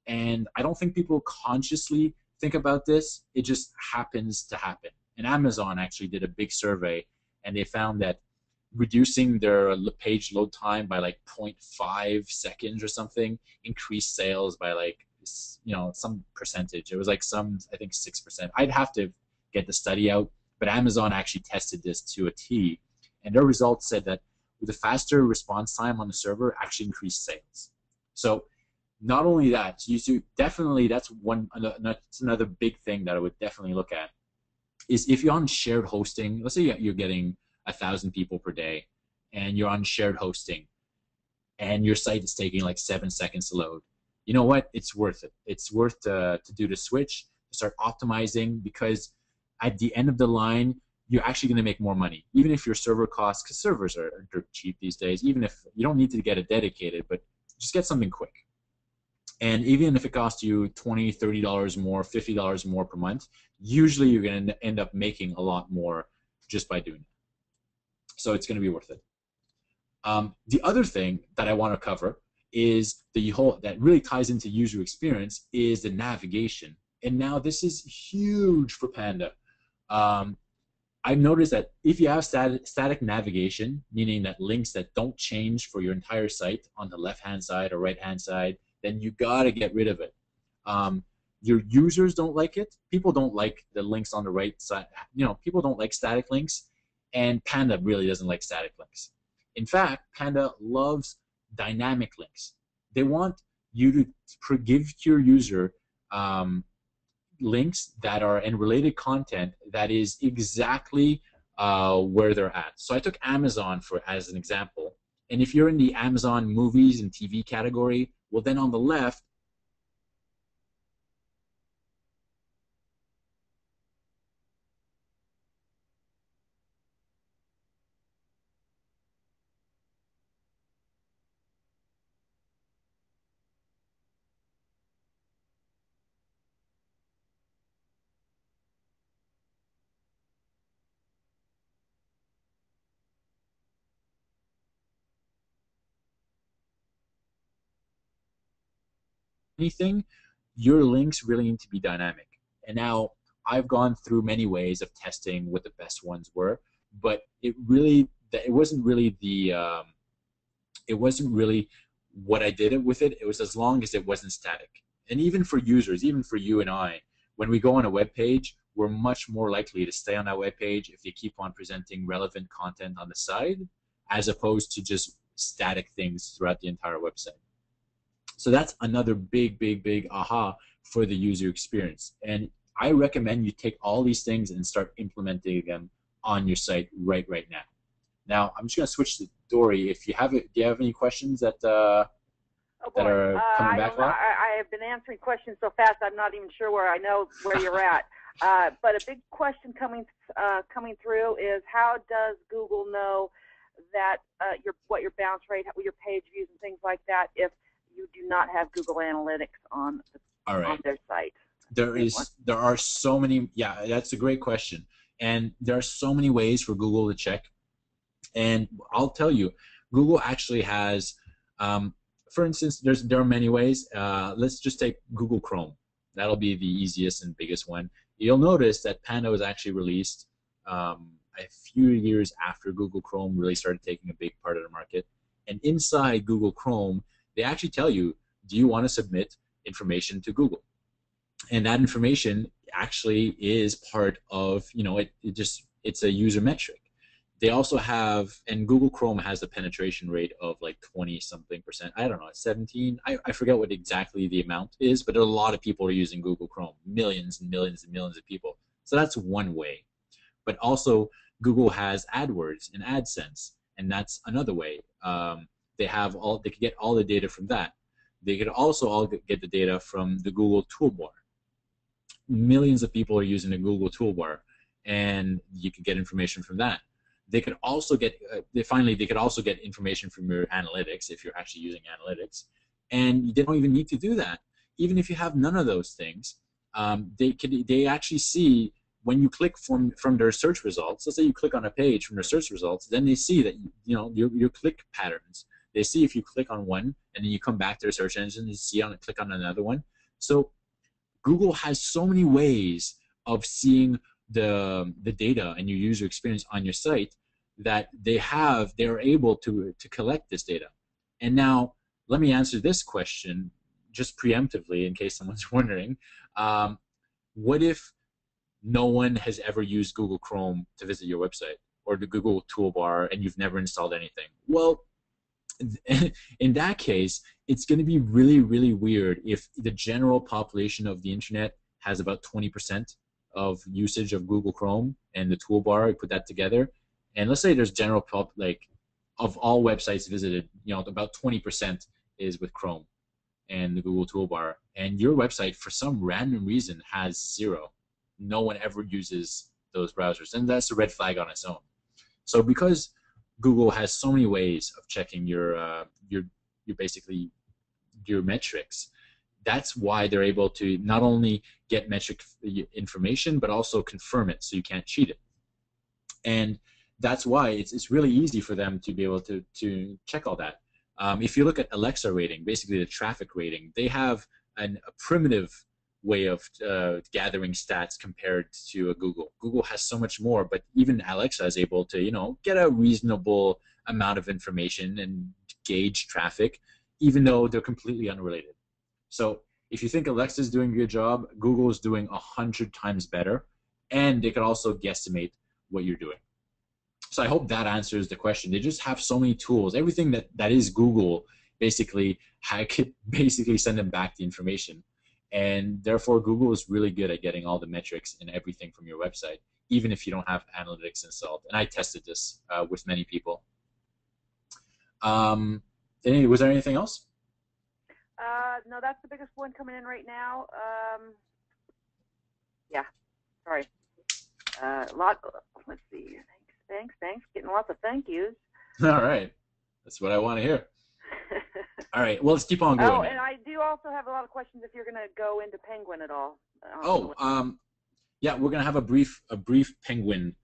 And I don't think people consciously think about this. It just happens to happen. And Amazon actually did a big survey, and they found that reducing their page load time by like 0.5 seconds or something increased sales by like, some percentage. It was like I think 6%. I'd have to get the study out, but Amazon actually tested this to a T, and their results said that with a faster response time on the server actually increased sales. So not only that, definitely that's another big thing that I would definitely look at is if you're on shared hosting. Let's say you're getting 1,000 people per day, and you're on shared hosting, and your site is taking like 7 seconds to load. You know what? It's worth it. It's worth to do the switch, to start optimizing, because at the end of the line, you're actually going to make more money, even if your server costs, because servers are cheap these days. Even if you don't need to get it dedicated, but just get something quick. And even if it costs you $20, $30 more, $50 more per month, usually you're going to end up making a lot more just by doing it. So it's going to be worth it. The other thing that I want to cover is that really ties into user experience is the navigation. And now this is huge for Panda. I've noticed that if you have static navigation, meaning that links that don't change for your entire site on the left-hand side or right-hand side, then you got to get rid of it. Your users don't like it. People don't like the links on the right side. People don't like static links, and Panda really doesn't like static links. In fact, Panda loves dynamic links. They want you to give to your user links that are in related content that is exactly where they're at. So I took Amazon as an example. And if you're in the Amazon movies and TV category, well, then on the left, anything, your links really need to be dynamic. And now I've gone through many ways of testing what the best ones were, but it wasn't really what I did with it. It was as long as it wasn't static. And even for users, even for you and I, when we go on a web page, we're much more likely to stay on that web page if you keep on presenting relevant content on the side, as opposed to just static things throughout the entire website. So that's another big aha for the user experience. And I recommend you take all these things and start implementing them on your site right now. Now, I'm just going to switch to Dory. If you have it, do you have any questions that are coming back a lot? I have been answering questions so fast I'm not even sure where I know where you're at. But a big question coming through is, how does Google know that what your bounce rate, your page views, and things like that, if you do not have Google Analytics on All right. on their site? There are so many. Yeah, that's a great question, and there are so many ways for Google to check. And I'll tell you, Google actually has, for instance, there are many ways. Let's just take Google Chrome. That'll be the easiest and biggest one. You'll notice that Panda was actually released a few years after Google Chrome really started taking a big part of the market. And inside Google Chrome, they actually tell you, do you want to submit information to Google? And that information actually is part of, it's a user metric. They also have, and Google Chrome has the penetration rate of like 20 something percent. I don't know, 17. I forget what exactly the amount is, but a lot of people are using Google Chrome, millions and millions and millions of people. So that's one way. But also Google has AdWords and AdSense, and that's another way. They could get all the data from that. They could also all get the data from the Google toolbar. Millions of people are using the Google toolbar, and you can get information from that. They could also get, finally, they could also get information from your analytics if you're actually using analytics, and they don't even need to do that. Even if you have none of those things, they actually see when you click from their search results. Let's say you click on a page from their search results, then they see that your click patterns. They see if you click on one and then you come back to their search engine and see click on another one. So Google has so many ways of seeing the data and your user experience on your site that they're able to collect this data. And now let me answer this question just preemptively in case someone's wondering. What if no one has ever used Google Chrome to visit your website or the Google toolbar and you've never installed anything? Well, in that case, it's going to be really, really weird if the general population of the internet has about 20% of usage of Google Chrome and the toolbar, put that together. And let's say there's general of all websites visited, about 20% is with Chrome and the Google toolbar. And your website, for some random reason, has 0. No one ever uses those browsers. And that's a red flag on its own. So because Google has so many ways of checking your basically your metrics, that's why they're able to not only get metric information but also confirm it so you can't cheat it. And that's why it's really easy for them to be able to check all that. If you look at Alexa rating, basically the traffic rating, they have a primitive way of gathering stats compared to a Google. Google has so much more, but even Alexa is able to, get a reasonable amount of information and gauge traffic, even though they're completely unrelated. So if you think Alexa is doing a good job, Google is doing 100 times better, and they can also guesstimate what you're doing. So I hope that answers the question. They just have so many tools. Everything that is Google, basically, I could basically send them back the information. And therefore, Google is really good at getting all the metrics and everything from your website, even if you don't have analytics installed. And I tested this with many people. Was there anything else? No, that's the biggest one coming in right now. Yeah, sorry. Let's see. Thanks. Getting lots of thank yous. All right. That's what I want to hear. All right. Well, let's keep on going. Oh, and I do also have a lot of questions if you're going to go into Penguin at all. Yeah, we're going to have a brief Penguin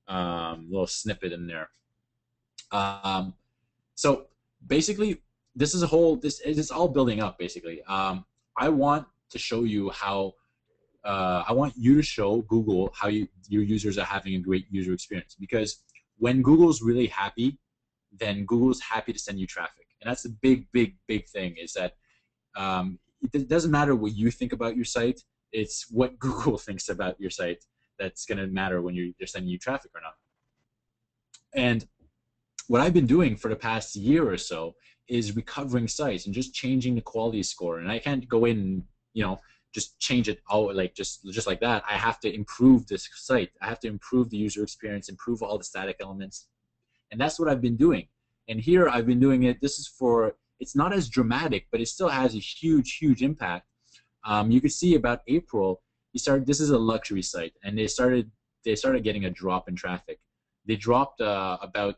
little snippet in there. So basically, this is it's all building up, basically. I want to show you how I want you to show Google how your users are having a great user experience, because when Google's really happy, then Google's happy to send you traffic. And that's the big thing, is that it doesn't matter what you think about your site, it's what Google thinks about your site that's going to matter when they're sending you traffic or not. And what I've been doing for the past year or so is recovering sites and just changing the quality score. And I can't go in and, just change it all just like that. I have to improve this site. I have to improve the user experience, improve all the static elements. And that's what I've been doing. And here I've been doing it. It's not as dramatic, but it still has a huge impact. You could see about April, this is a luxury site, and they started getting a drop in traffic. They dropped about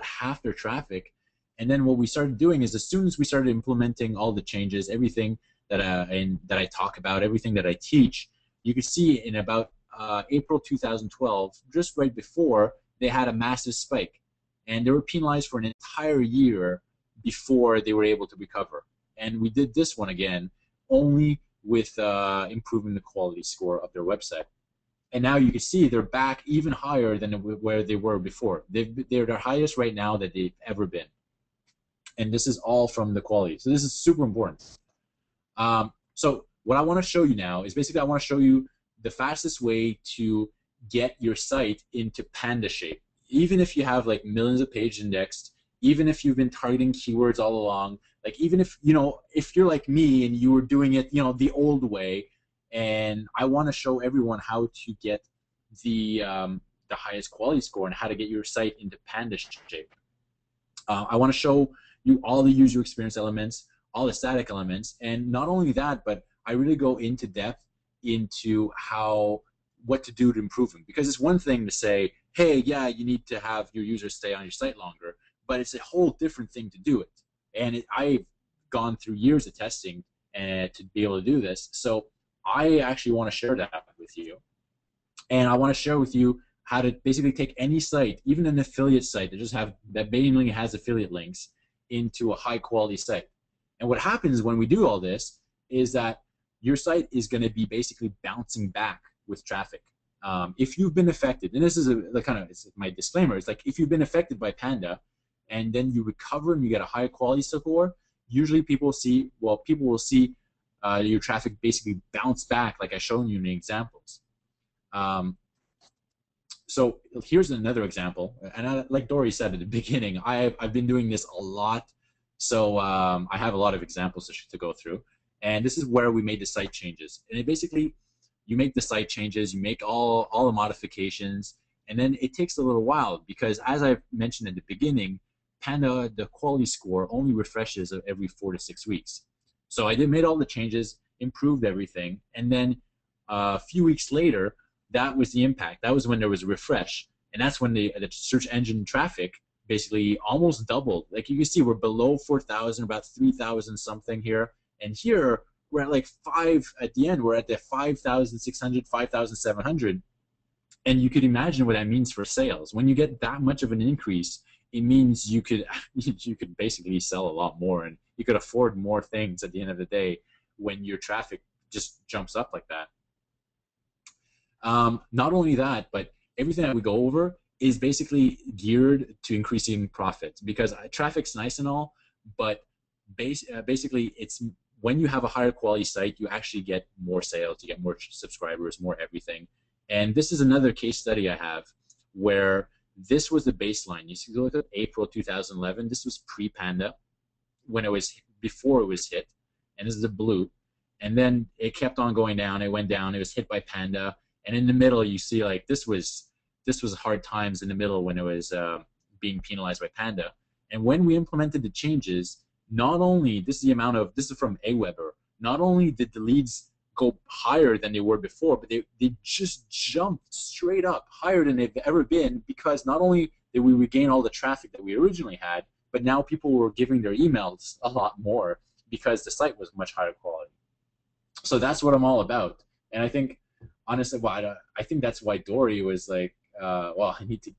half their traffic, And then what we started doing is, as soon as we started implementing all the changes, everything that I talk about, everything that I teach, you could see in about April 2012, just right before, they had a massive spike, and they were penalized for an entire year before they were able to recover. And we did this one again only with improving the quality score of their website. And now you can see they're back even higher than where they were before. They're their highest right now that they've ever been. And this is all from the quality. So this is super important. So what I want to show you now is basically I want to show you the fastest way to get your site into Panda shape. Even if you have like millions of pages indexed, even if you've been targeting keywords all along, like even if, you know, if you're like me and you were doing it, you know, the old way, and I want to show everyone how to get the highest quality score and how to get your site into Panda shape. I want to show you all the user experience elements, all the static elements, and not only that, but I really go into depth into what to do to improve them. Because it's one thing to say, hey, yeah, you need to have your users stay on your site longer, but it's a whole different thing to do it. And I've gone through years of testing to be able to do this. So I actually want to share that with you. And I want to share with you how to basically take any site, even an affiliate site that mainly has affiliate links, into a high quality site. And what happens when we do all this is that your site is going to be basically bouncing back with traffic. If you've been affected, and this is it's my disclaimer, it's like if you've been affected by Panda and then you recover and you get a high quality score, usually people will see your traffic basically bounce back, like I've shown you in the examples. So here's another example, and like Dory said at the beginning, I've been doing this a lot, so I have a lot of examples to go through. And this is where we made the site changes. And basically, you make the site changes, you make all the modifications, and then it takes a little while because, as I mentioned at the beginning, Panda, the quality score, only refreshes every 4 to 6 weeks. So I made all the changes, improved everything, and then a few weeks later, that was the impact. That was when there was a refresh, and that's when the search engine traffic basically almost doubled. Like you can see, we're below 4,000, about 3,000 something here, and here we're at like 5 at the end. We're at the 5,600, 5,700, and you could imagine what that means for sales. When you get that much of an increase, it means you could basically sell a lot more, and you could afford more things at the end of the day when your traffic just jumps up like that. Not only that, but everything that we go over is basically geared to increasing profits, because traffic's nice and all, but basically it's when you have a higher quality site, you actually get more sales, you get more subscribers, more everything. And this is another case study I have where this was the baseline. You see, look at April 2011. This was pre-Panda, before it was hit, and this is the blue. And then it kept on going down. It went down. It was hit by Panda. And in the middle, you see like this was hard times in the middle when it was being penalized by Panda. And when we implemented the changes, not only this is from Aweber, not only did the leads go higher than they were before, but they just jumped straight up higher than they've ever been, because not only did we regain all the traffic that we originally had, but now people were giving their emails a lot more because the site was much higher quality. So that's what I'm all about. And I think, honestly, I think that's why Dory was like, well, I need to,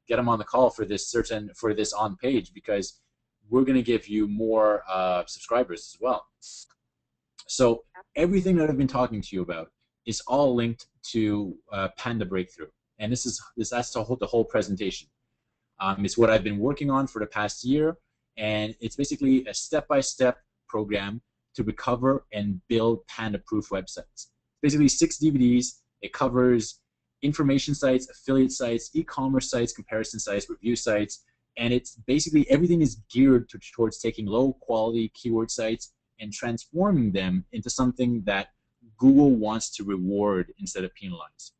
get him on the call for this search and for this on page, because we're going to give you more subscribers as well. So everything that I've been talking to you about is all linked to Panda Breakthrough, and that's the whole presentation. It's what I've been working on for the past year, and it's basically a step-by-step program to recover and build Panda-proof websites. Basically 6 DVDs. It covers information sites, affiliate sites, e-commerce sites, comparison sites, review sites, and it's basically everything is geared towards taking low-quality keyword sites and transforming them into something that Google wants to reward instead of penalize.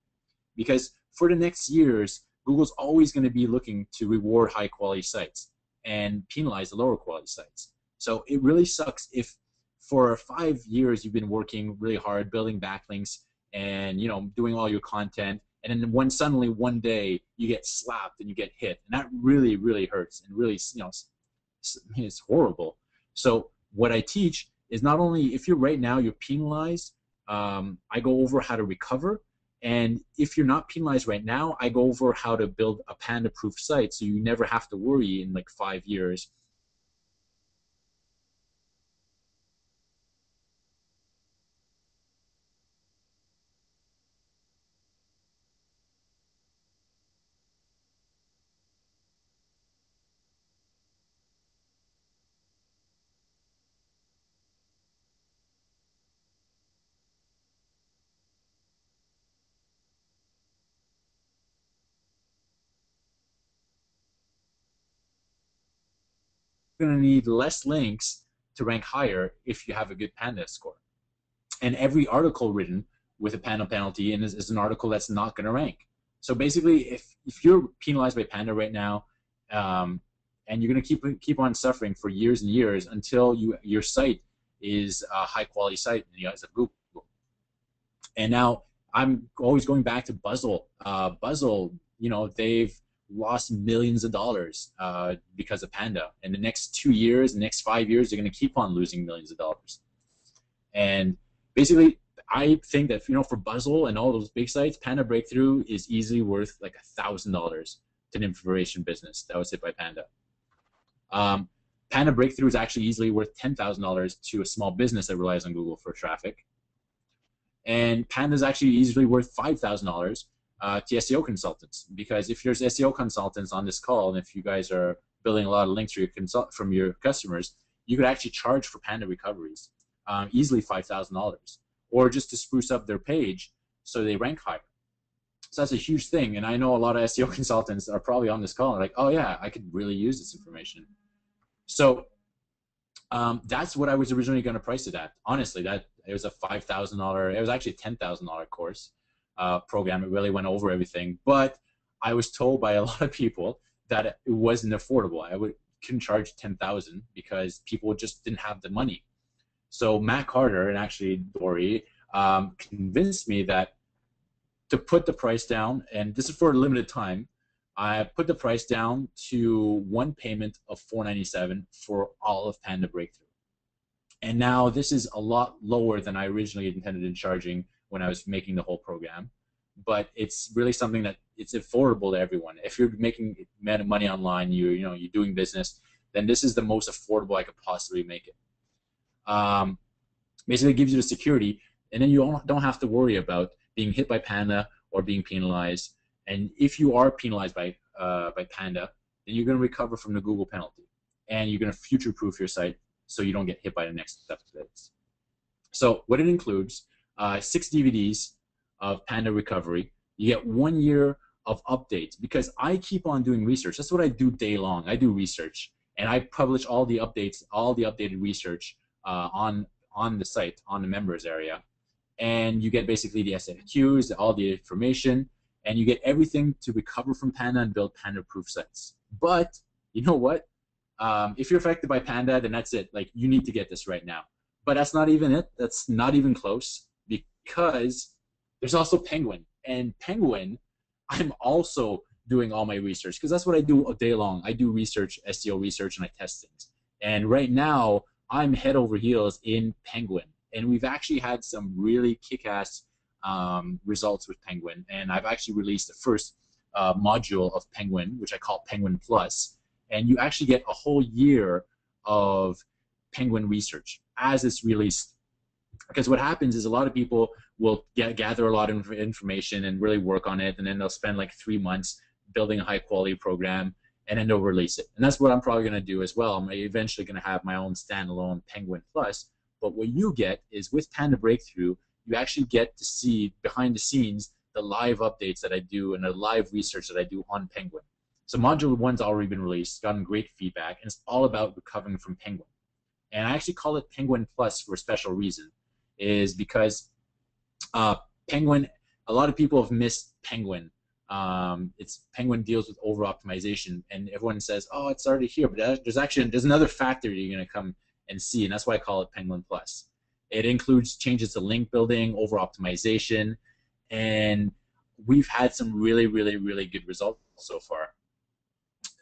Because for the next years, Google's always going to be looking to reward high-quality sites and penalize the lower-quality sites. So it really sucks if for 5 years you've been working really hard, building backlinks and doing all your content, and then suddenly one day you get slapped and you get hit, and that really, really hurts and really it's horrible. So what I teach is not only if you're right now you're penalized, I go over how to recover. And if you're not penalized right now, I go over how to build a Panda-proof site so you never have to worry in like 5 years. You're going to need less links to rank higher if you have a good Panda score. And every article written with a Panda penalty is an article that's not going to rank. So basically, if you're penalized by Panda right now, and you're going to keep on suffering for years and years until your site is a high quality site in the eyes of Google. And now I'm always going back to Buzzle. Buzzle, they've lost millions of dollars because of Panda. And the next 2 years, the next 5 years, they're going to keep on losing millions of dollars. And basically, I think that for Buzzle and all those big sites, Panda Breakthrough is easily worth like $1,000 to an information business that was hit by Panda. Panda Breakthrough is actually easily worth $10,000 to a small business that relies on Google for traffic. And Panda is actually easily worth $5,000 to SEO consultants, because if there's SEO consultants on this call, and if you guys are building a lot of links from your customers, you could actually charge for Panda recoveries, easily $5,000, or just to spruce up their page so they rank higher. So that's a huge thing, and I know a lot of SEO consultants are probably on this call and like, oh yeah, I could really use this information. So that's what I was originally going to price it at. Honestly, that it was a $5,000. It was actually a $10,000 course program. It really went over everything, but I was told by a lot of people that it wasn't affordable. Couldn't charge $10,000 because people just didn't have the money. So Matt Carter and actually Dory convinced me that to put the price down, and this is for a limited time, I put the price down to one payment of $497 for all of Panda Breakthrough. And now this is a lot lower than I originally intended in charging when I was making the whole program. But it's really something that it's affordable to everyone. If you're making money online, you're doing business, then this is the most affordable I could possibly make it. Basically, it gives you the security, and then you don't have to worry about being hit by Panda or being penalized. And if you are penalized by Panda, then you're going to recover from the Google penalty, and you're going to future-proof your site so you don't get hit by the next updates. So what it includes, 6 DVDs of Panda recovery. You get 1 year of updates, because I keep on doing research. That's what I do day long. I do research, and I publish all the updates, all the updated research on the site, on the members area. And you get basically the SFQs, all the information, and you get everything to recover from Panda and build Panda-proof sites. But you know what? If you're affected by Panda, then that's it. Like, you need to get this right now. But that's not even it. That's not even close, because there's also Penguin. And Penguin, I'm also doing all my research, because that's what I do all day long. I do research, SEO research, and I test things. And right now, I'm head over heels in Penguin. And we've actually had some really kick-ass results with Penguin. And I've actually released the first module of Penguin, which I call Penguin Plus. And you actually get a whole year of Penguin research as it's released. Because what happens is a lot of people will gather a lot of information and really work on it, and then they'll spend like 3 months building a high-quality program, and then they'll release it. And that's what I'm probably going to do as well. I'm eventually going to have my own standalone Penguin Plus. But what you get is, with Panda Breakthrough, you actually get to see behind the scenes the live updates that I do and the live research that I do on Penguin. So Module 1's already been released, gotten great feedback, and it's all about recovering from Penguin. And I actually call it Penguin Plus for a special reason, is because Penguin, a lot of people have missed Penguin. Penguin deals with over-optimization, and everyone says, oh, it's already here, but there's another factor you're going to come and see, and that's why I call it Penguin Plus. It includes changes to link building, over-optimization, and we've had some really, really, really good results so far.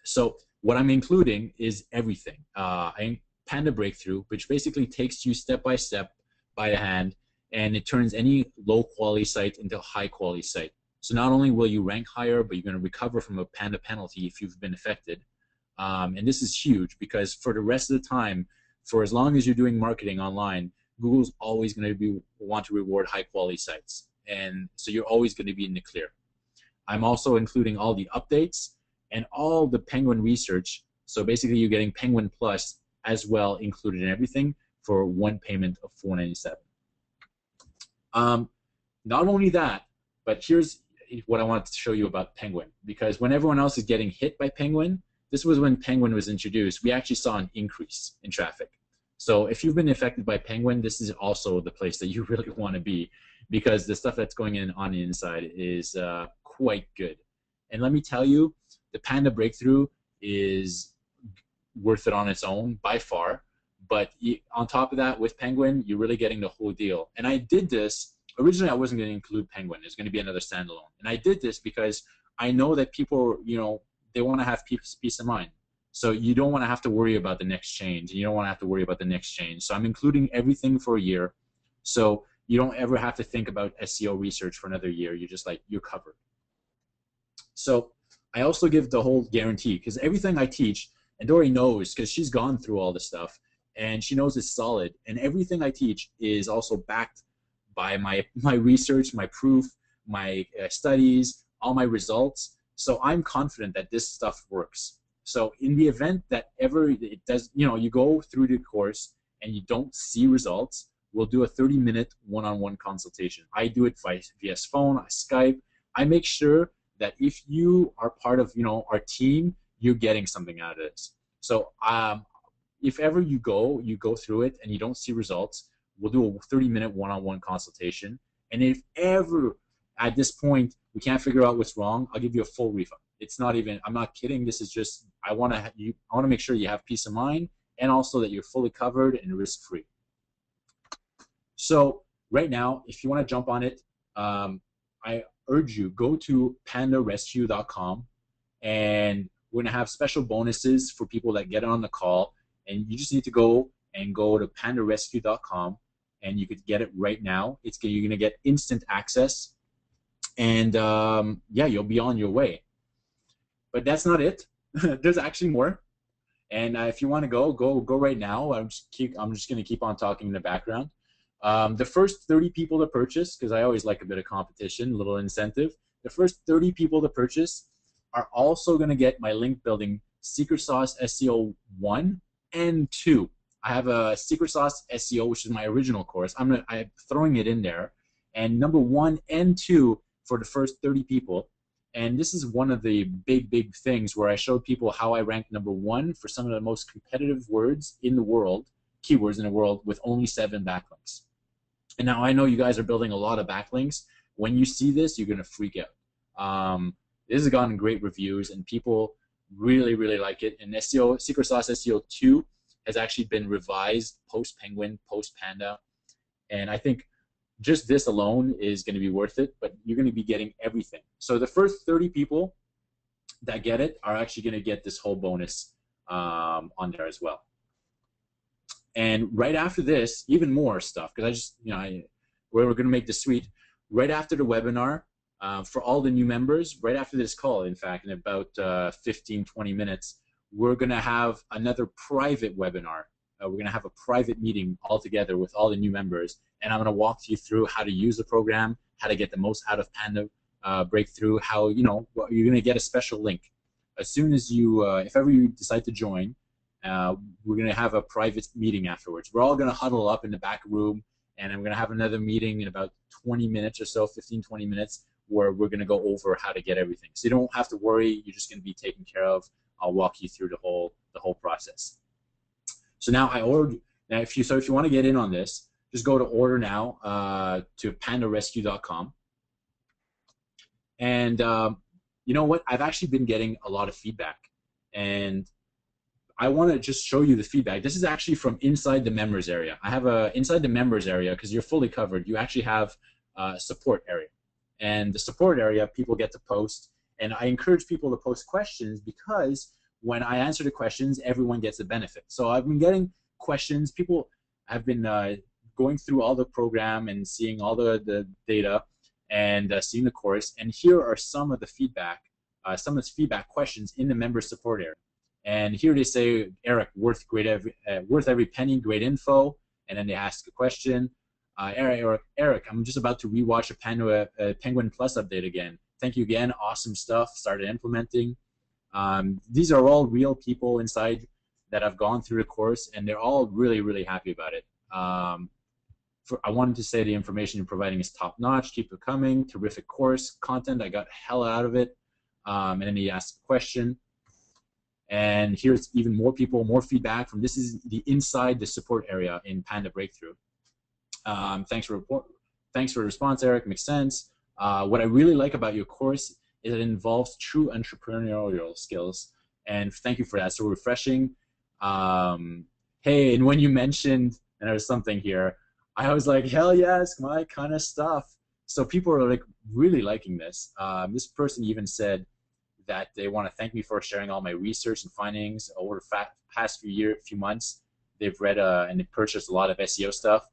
So what I'm including is everything. Panda Breakthrough, which basically takes you step by step by the hand, and it turns any low quality site into a high quality site. So not only will you rank higher, but you're going to recover from a Panda penalty if you've been affected. And this is huge because for the rest of the time, for as long as you're doing marketing online, Google's always going to want to reward high quality sites. And so you're always going to be in the clear. I'm also including all the updates and all the Penguin research. So basically you're getting Penguin Plus as well included in everything for one payment of $4.97. Not only that, but here's what I wanted to show you about Penguin, because when everyone else is getting hit by Penguin, this was when Penguin was introduced, we actually saw an increase in traffic. So if you've been affected by Penguin, this is also the place that you really want to be, because the stuff that's going in on the inside is quite good. And let me tell you, the Panda Breakthrough is worth it on its own by far. But on top of that, with Penguin, you're really getting the whole deal. And I did this, originally I wasn't going to include Penguin. It's going to be another standalone. And I did this because I know that people, they want to have peace of mind. So you don't want to have to worry about the next change. You don't want to have to worry about the next change. So I'm including everything for a year. So you don't ever have to think about SEO research for another year. You're just like, you're covered. So I also give the whole guarantee, because everything I teach, and Dory knows because she's gone through all this stuff, and she knows it's solid. And everything I teach is also backed by my research, my proof, my studies, all my results. So I'm confident that this stuff works. So in the event that ever it does, you go through the course and you don't see results, we'll do a 30-minute one-on-one consultation. I do it via phone, Skype. I make sure that if you are part of our team, you're getting something out of this. So if ever you go through it and you don't see results, we'll do a 30-minute one-on-one consultation. And if ever at this point we can't figure out what's wrong, I'll give you a full refund. It's not even, I'm not kidding. This is just, I want to make sure you have peace of mind, and also that you're fully covered and risk-free. So right now, if you want to jump on it, I urge you, go to pandarescue.com, and we're going to have special bonuses for people that get on the call. And you just need to go to pandarescue.com, and you could get it right now. You're going to get instant access, and yeah, you'll be on your way. But that's not it. There's actually more. And if you want to go right now. I'm just going to keep on talking in the background. The first 30 people to purchase, because I always like a bit of competition, a little incentive. The first 30 people to purchase are also going to get my link building Secret Sauce SEO 1 and 2. I have a Secret Sauce SEO, which is my original course. I'm throwing it in there. And number 1 and 2 for the first 30 people. And this is one of the big things where I showed people how I ranked number 1 for some of the most competitive words in the world, keywords in the world, with only 7 backlinks. And now I know you guys are building a lot of backlinks. When you see this, you're going to freak out. This has gotten great reviews, and people really like it. And Secret Sauce SEO 2 has actually been revised post-Penguin, post-Panda. And I think just this alone is going to be worth it, but you're going to be getting everything. So the first 30 people that get it are actually going to get this whole bonus on there as well. And right after this, even more stuff, because we're going to make this sweet. Right after the webinar, for all the new members, right after this call, in fact, in about 15-20 minutes, we're going to have another private webinar. We're going to have a private meeting all together with all the new members, and I'm going to walk you through how to use the program, how to get the most out of Panda Breakthrough, how, you're going to get a special link. As soon as you, if ever you decide to join, we're going to have a private meeting afterwards. We're all going to huddle up in the back room, and I'm going to have another meeting in about 20 minutes or so, 15-20 minutes, where we're going to go over how to get everything. So you don't have to worry. You're just going to be taken care of. I'll walk you through the whole process. So now if you want to get in on this, just go to order now to pandarescue.com. And you know what? I've actually been getting a lot of feedback, and I want to just show you the feedback. This is actually from inside the members area. I have inside the members area, because you're fully covered, you actually have a support area. And the support area, people get to post. And I encourage people to post questions, because when I answer the questions, everyone gets a benefit. So I've been getting questions. People have been going through all the program and seeing all the data and seeing the course. And here are some of the feedback, some of the feedback questions in the member support area. And here they say, Eric, worth every penny, great info. And then they ask a question. Eric, I'm just about to rewatch a Penguin Plus update again. Thank you again. Awesome stuff. Started implementing. These are all real people inside that have gone through the course, and they're all really, really happy about it. I wanted to say the information you're providing is top-notch. Keep it coming. Terrific course. Content, I got hell out of it. And then he asked a question. And here's even more people, more feedback from this is the inside the support area in Panda Breakthrough. Thanks for the response, Eric. Makes sense. What I really like about your course is it involves true entrepreneurial skills, and thank you for that. So refreshing. Hey, and when you mentioned, and there's something here, I was like, hell yes, my kind of stuff. So people are like really liking this. This person even said that they want to thank me for sharing all my research and findings over the past few months. They've read and they purchased a lot of SEO stuff.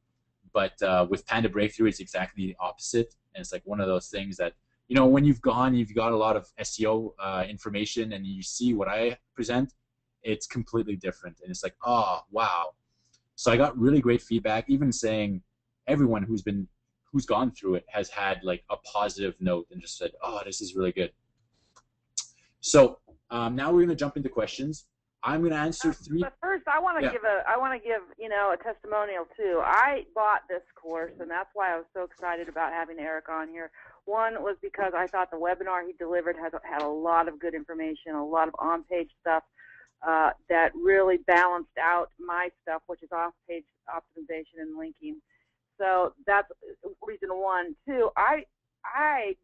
But with Panda Breakthrough, it's exactly the opposite. And it's like one of those things that, you know, when you've got a lot of SEO information and you see what I present, it's completely different. And it's like, oh, wow. So I got really great feedback, even saying everyone who's gone through it has had like a positive note and just said, oh, this is really good. So now we're going to jump into questions. I'm going to answer three. But first, I want to give a testimonial too. I bought this course, and that's why I was so excited about having Eric on here. One was because I thought the webinar he delivered had a lot of good information, a lot of on-page stuff that really balanced out my stuff, which is off-page optimization and linking. So that's reason one. Two, I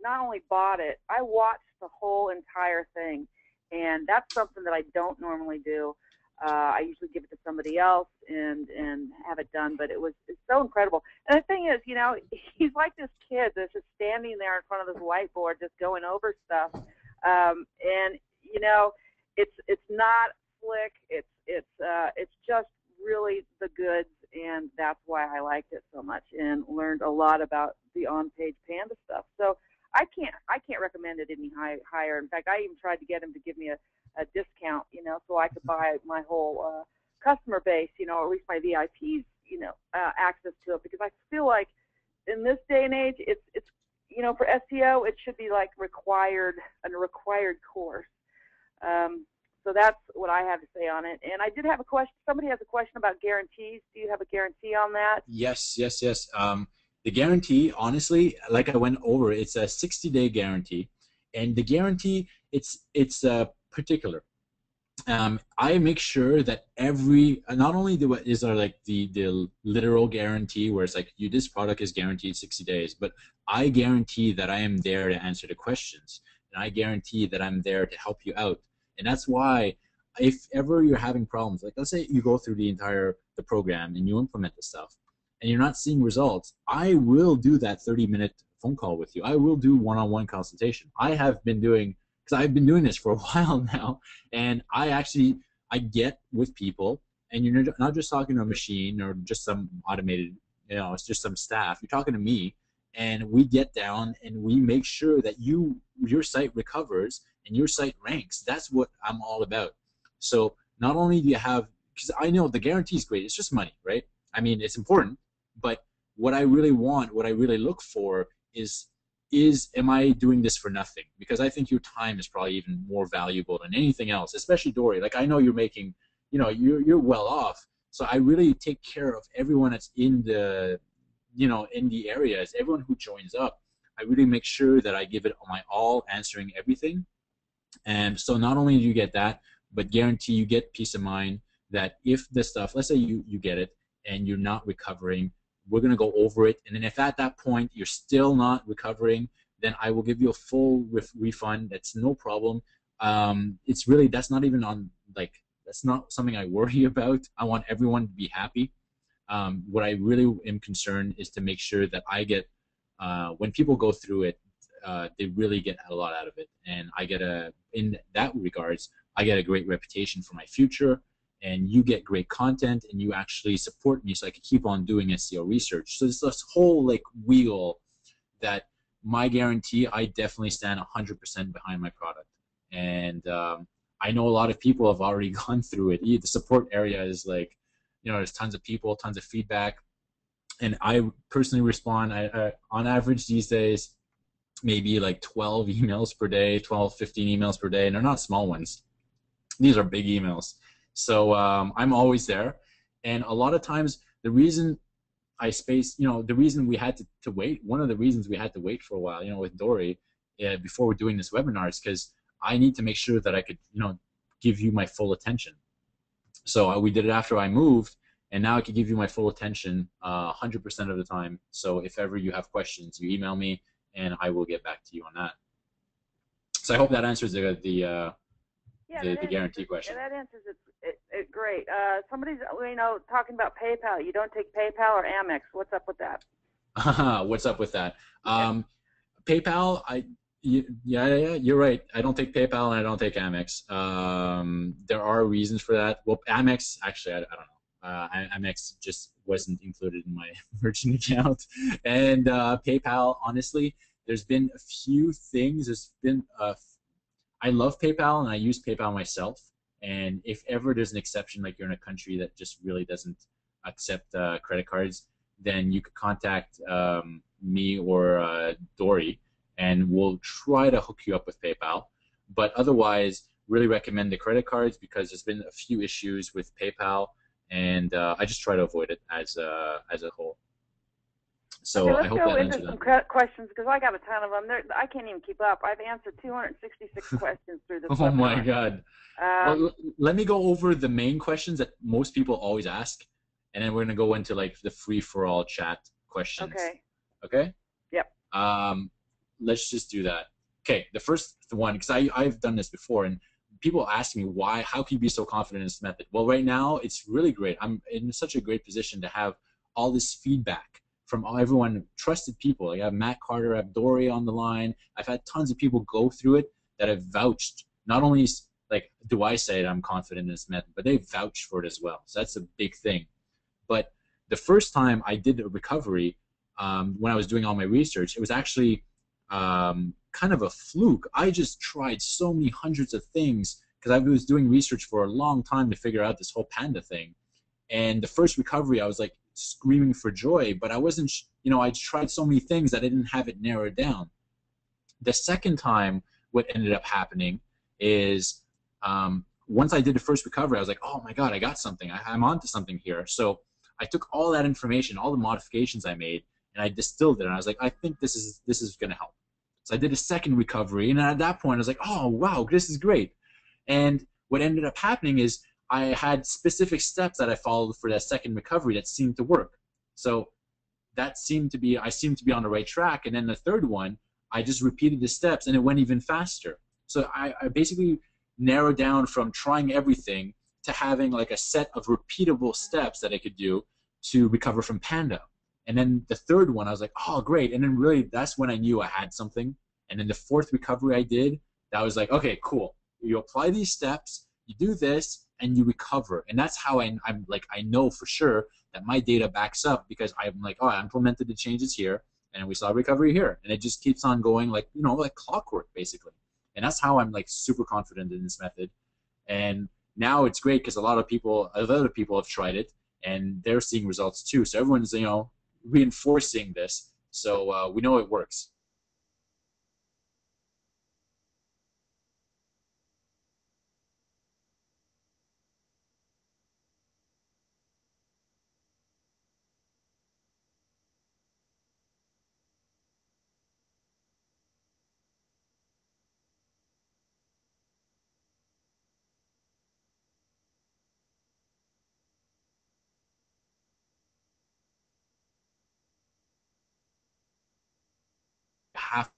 not only bought it, I watched the whole entire thing. And that's something that I don't normally do. I usually give it to somebody else and have it done, but it's so incredible. And the thing is, you know, he's like this kid that's just standing there in front of this whiteboard just going over stuff. And you know, it's not slick. It's just really the goods, and that's why I liked it so much and learned a lot about the on-page Panda stuff. So I can't recommend it any higher. In fact, I even tried to get him to give me a discount, you know, so I could buy my whole customer base, you know, or at least my VIPs, you know, access to it, because I feel like in this day and age, it's you know, for SEO, it should be like a required course. So that's what I have to say on it. And I did have a question. Somebody has a question about guarantees. Do you have a guarantee on that? Yes. The guarantee, honestly, like I went over, it's a 60-day guarantee, and the guarantee, it's particular. I make sure that not only is there like the literal guarantee where it's like this product is guaranteed 60 days, but I guarantee that I am there to answer the questions, and I guarantee that I'm there to help you out. And that's why if ever you're having problems, like let's say you go through the program and you implement the stuff, and you're not seeing results, I will do that 30-minute phone call with you. I will do one-on-one consultation. I've been doing this for a while now, and I get with people, and you're not just talking to a machine or just some automated, you know, it's just some staff. You're talking to me, and we get down and we make sure that your site recovers and your site ranks. That's what I'm all about. So not only do you have, because I know the guarantee is great, it's just money, right? I mean, it's important. But what I really want, what I really look for is am I doing this for nothing? Because I think your time is probably even more valuable than anything else, especially Dory. Like I know you're making, you know, you're well off. So I really take care of everyone that's in the, you know, in the areas, everyone who joins up. I really make sure that I give it my all, answering everything. And so not only do you get that, but guarantee you get peace of mind that if the stuff, let's say you get it and you're not recovering, we're going to go over it, and then if at that point you're still not recovering, then I will give you a full refund. That's no problem. It's really, that's not even on, like, that's not something I worry about. I want everyone to be happy. What I really am concerned is to make sure that I get, when people go through it, they really get a lot out of it, and I get in that regards, I get a great reputation for my future, and you get great content, and you actually support me so I can keep on doing SEO research. So it's this whole like wheel that my guarantee, I definitely stand 100% behind my product. And I know a lot of people have already gone through it. The support area is like, there's tons of people, tons of feedback. And I personally respond, on average these days, maybe like 12 emails per day, 12, 15 emails per day. And they're not small ones. These are big emails. So I'm always there. And a lot of times the reason the reason we had to wait, one of the reasons we had to wait for a while, with Dory, before we're doing this webinar is because I need to make sure that I could, give you my full attention. So we did it after I moved, and now I can give you my full attention 100% of the time. So if ever you have questions, you email me, and I will get back to you on that. So I hope that answers the guarantee question. Yeah, that answers it great. Somebody's talking about PayPal. You don't take PayPal or Amex. What's up with that? What's up with that? PayPal, yeah, you're right. I don't take PayPal and I don't take Amex. There are reasons for that. Well, Amex, actually, I don't know. Amex just wasn't included in my merchant account. And PayPal, honestly, there's been a few things. I love PayPal and I use PayPal myself. And if ever there's an exception, like you're in a country that just really doesn't accept credit cards, then you could contact me or Dory, and we'll try to hook you up with PayPal. But otherwise, really recommend the credit cards because there's been a few issues with PayPal, and I just try to avoid it as a whole. So okay, I hope that answers some questions because I got a ton of them. I can't even keep up. I've answered 266 questions through this. Oh my God. Well, let me go over the main questions that most people always ask, and then we're gonna go into like the free-for-all chat questions. Okay. Okay. Yep. Let's just do that. Okay. The first one, because I've done this before, and people ask me how can you be so confident in this method? Well, right now it's really great. I'm in such a great position to have all this feedback from everyone, trusted people. Like I have Matt Carter, I have Dory on the line. I've had tons of people go through it that have vouched. Not only like do I say that I'm confident in this method, but they vouched for it as well. So that's a big thing. But the first time I did a recovery, when I was doing all my research, it was actually kind of a fluke. I just tried so many hundreds of things because I was doing research for a long time to figure out this whole Panda thing. And the first recovery, I was like screaming for joy, but I wasn't, I tried so many things that I didn't have it narrowed down. The second time, what ended up happening is once I did the first recovery, I was like, oh my God, I got something. I'm onto something here. So I took all that information, all the modifications I made, and I distilled it. And I was like, I think this is going to help. So I did a second recovery, and at that point, I was like, oh wow, this is great. And what ended up happening is I had specific steps that I followed for that second recovery that seemed to work. So I seemed to be on the right track. And then the third one, I just repeated the steps, and it went even faster. So I basically narrowed down from trying everything to having like a set of repeatable steps that I could do to recover from Panda. And then the third one, I was like, oh, great. And then really that's when I knew I had something. And then the fourth recovery I did, that was like, okay, cool. You apply these steps, you do this, and you recover. And that's how I'm like, I know for sure that my data backs up because I'm like, oh, I implemented the changes here, and we saw recovery here. And it just keeps on going like, like clockwork, basically. And that's how I'm like super confident in this method. And now it's great because other people have tried it, and they're seeing results too. So everyone's, reinforcing this. So we know it works. Have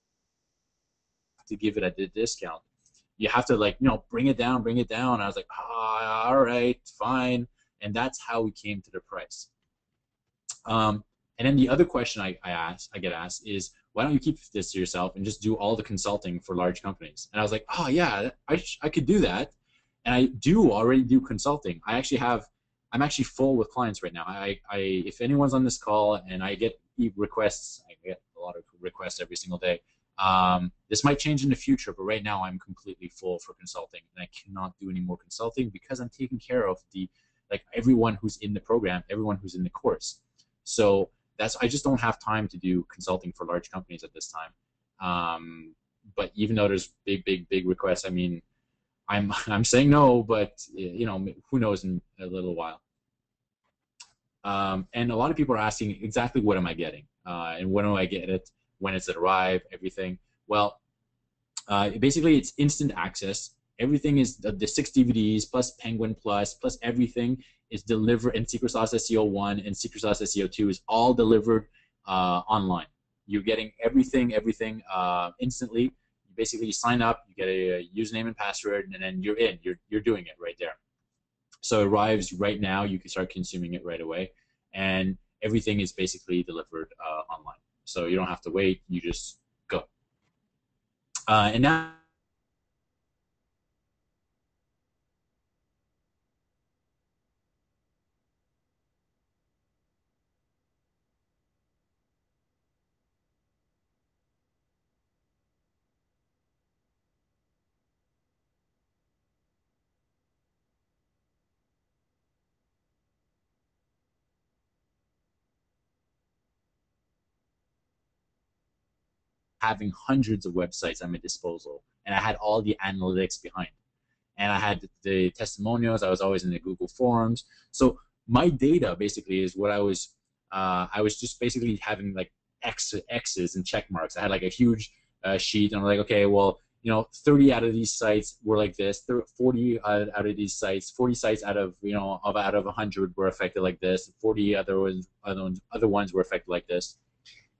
to give it a discount. You have to bring it down. I was like, all right, fine. And that's how we came to the price. And then the other question I get asked is, why don't you keep this to yourself and just do all the consulting for large companies? And I was like, oh yeah, I could do that. And I do already do consulting. I'm actually full with clients right now. If anyone's on this call and I get requests, I get a lot of requests every single day. This might change in the future, but right now I'm completely full for consulting, and I cannot do any more consulting because I'm taking care of everyone who's in the program, everyone who's in the course. So I just don't have time to do consulting for large companies at this time. But even though there's big requests, I mean, I'm saying no, but who knows in a little while. And a lot of people are asking exactly what am I getting, and when do I get it, when does it arrive, everything. Well, basically it's instant access. Everything is the 6 DVDs plus Penguin Plus plus everything is delivered, and Secret Sauce SEO 1 and Secret Sauce SEO 2 is all delivered online. You're getting everything instantly. Basically, you sign up, you get a username and password, and then you're in. You're doing it right there. So it arrives right now. You can start consuming it right away, and everything is basically delivered online. So you don't have to wait. You just go. And now, having hundreds of websites at my disposal, and I had all the analytics behind. And I had the testimonials. I was always in the Google forums. So my data basically is what I was just basically having like X's and check marks. I had like a huge sheet, and I'm like, okay, well, 30 out of these sites were like this, 40 out of these sites, 40 sites out of out of 100 were affected like this, 40 other ones were affected like this.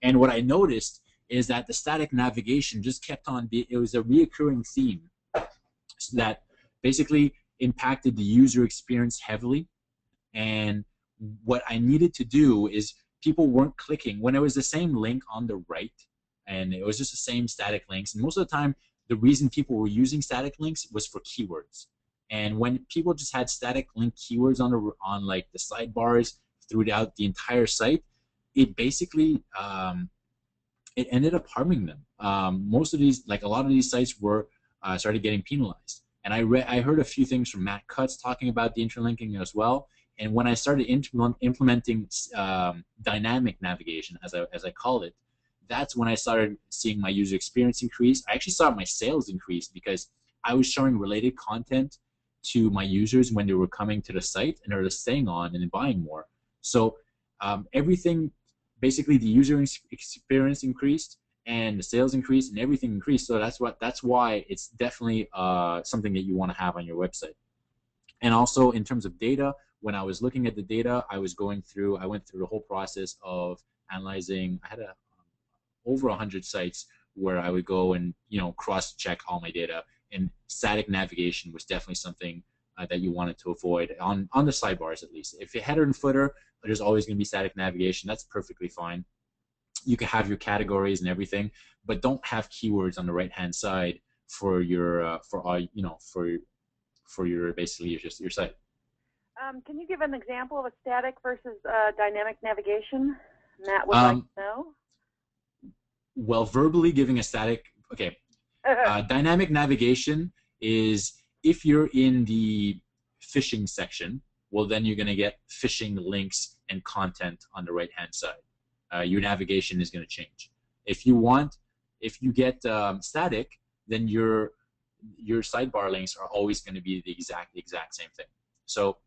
And what I noticed is that the static navigation just kept on. It was a reoccurring theme that basically impacted the user experience heavily. And what I needed to do is people weren't clicking when it was the same link on the right, and it was just the same static links. And most of the time, the reason people were using static links was for keywords. And when people just had static link keywords on like the sidebars throughout the entire site, it basically it ended up harming them. Most of these, like a lot of these sites were started getting penalized. And I heard a few things from Matt Cutts talking about the interlinking as well. And when I started implementing dynamic navigation, as I call it, that's when I started seeing my user experience increase. I actually saw my sales increase because I was showing related content to my users when they were coming to the site, and they were staying on and buying more. So everything, basically the user experience increased, and the sales increased, and everything increased. So that's why it's definitely something that you want to have on your website. And also in terms of data, when I was looking at the data, I went through the whole process of analyzing. I had over 100 sites where I would go and cross-check all my data. And static navigation was definitely something that you wanted to avoid on the sidebars, at least. If you header and footer, there's always going to be static navigation. That's perfectly fine. You can have your categories and everything, but don't have keywords on the right-hand side for your for your basically your site. Can you give an example of a static versus dynamic navigation? Matt would like to know. Well, verbally giving a static, okay. Dynamic navigation is if you're in the fishing section, well, then you're going to get fishing links and content on the right-hand side. Your navigation is going to change. If you get static, then your sidebar links are always going to be the exact same thing. So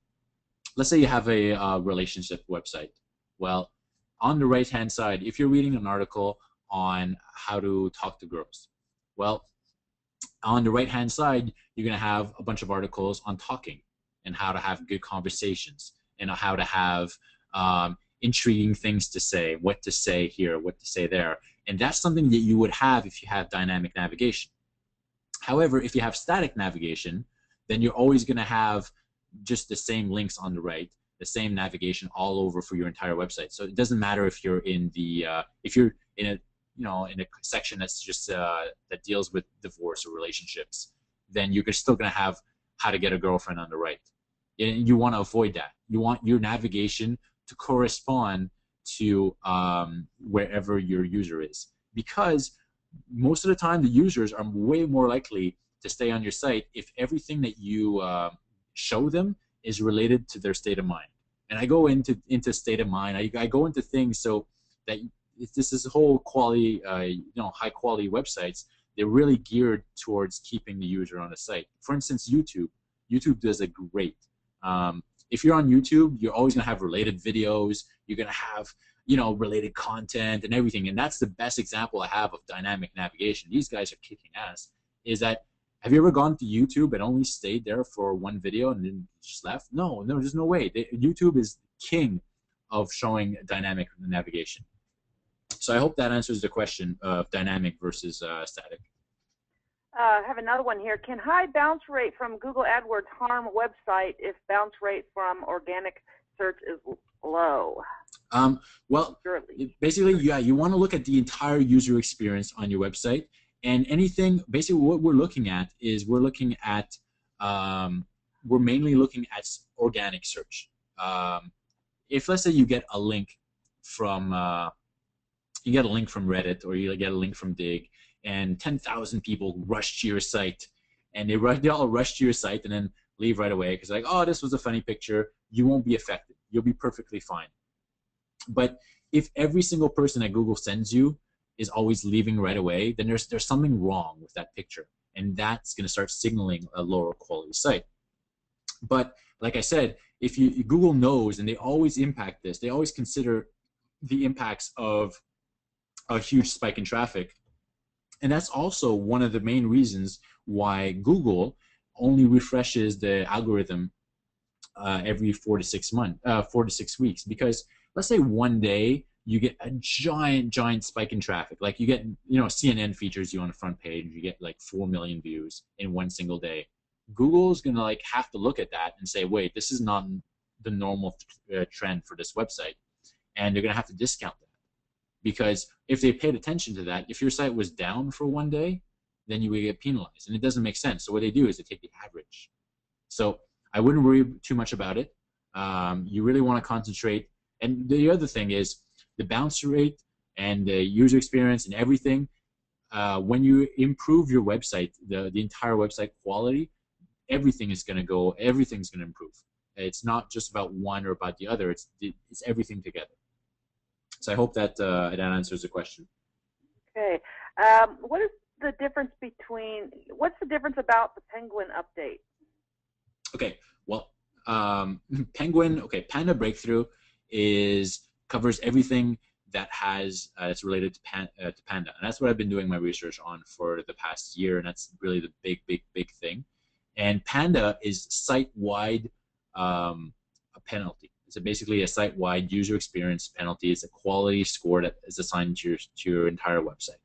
let's say you have a relationship website. Well, on the right-hand side, if you're reading an article on how to talk to girls, well, on the right-hand side, you're going to have a bunch of articles on talking and how to have good conversations and how to have intriguing things to say, what to say here, what to say there. And that's something that you would have if you have dynamic navigation. However, if you have static navigation, then you're always going to have just the same links on the right, the same navigation all over for your entire website. So it doesn't matter if you're in the if you're in a in a section that's just that deals with divorce or relationships, then you're still going to have how to get a girlfriend on the right. And you want to avoid that. You want your navigation to correspond to wherever your user is, because most of the time the users are way more likely to stay on your site if everything that you show them is related to their state of mind. And I go into state of mind. I go into things so that this is whole quality, high quality websites. They're really geared towards keeping the user on the site. For instance, YouTube. YouTube does a great. If you're on YouTube, you're always going to have related videos. You're going to have, related content and everything. And that's the best example I have of dynamic navigation. These guys are kicking ass. Is that, have you ever gone to YouTube and only stayed there for one video and then just left? No, there's no way. YouTube is king of showing dynamic navigation. So I hope that answers the question of dynamic versus static. I have another one here. Can high bounce rate from Google AdWords harm a website if bounce rate from organic search is low? Well, basically, yeah, you want to look at the entire user experience on your website, and anything. Basically, what we're looking at is we're mainly looking at organic search. If let's say you get a link from Reddit, or you get a link from Dig, and 10,000 people rush to your site, and they all rush to your site and then leave right away because like, oh, this was a funny picture. You won't be affected. You'll be perfectly fine. But if every single person that Google sends you is always leaving right away, then there's something wrong with that picture, and that's going to start signaling a lower quality site. But like I said, Google knows, and they always impact this. They always consider the impacts of a huge spike in traffic. And that's also one of the main reasons why Google only refreshes the algorithm every 4 to 6 weeks. Because let's say one day you get a giant spike in traffic. Like you get, CNN features you on the front page, you get like 4 million views in one single day. Google's gonna like have to look at that and say, wait, this is not the normal trend for this website, and they're gonna have to discount that. Because if they paid attention to that, if your site was down for one day, then you would get penalized, and it doesn't make sense. So what they do is they take the average. So I wouldn't worry too much about it. You really want to concentrate. And the other thing is the bounce rate and the user experience and everything. When you improve your website, the entire website quality, everything's going to improve. It's not just about one or about the other. It's everything together. So I hope that that answers the question. Okay. What's the difference about the Penguin update? Okay. Well, Panda Breakthrough covers everything that has it's related to Panda, and that's what I've been doing my research on for the past year, and that's really the big thing. And Panda is site-wide a penalty. It's basically a site-wide user experience penalty. It's a quality score that is assigned to your entire website.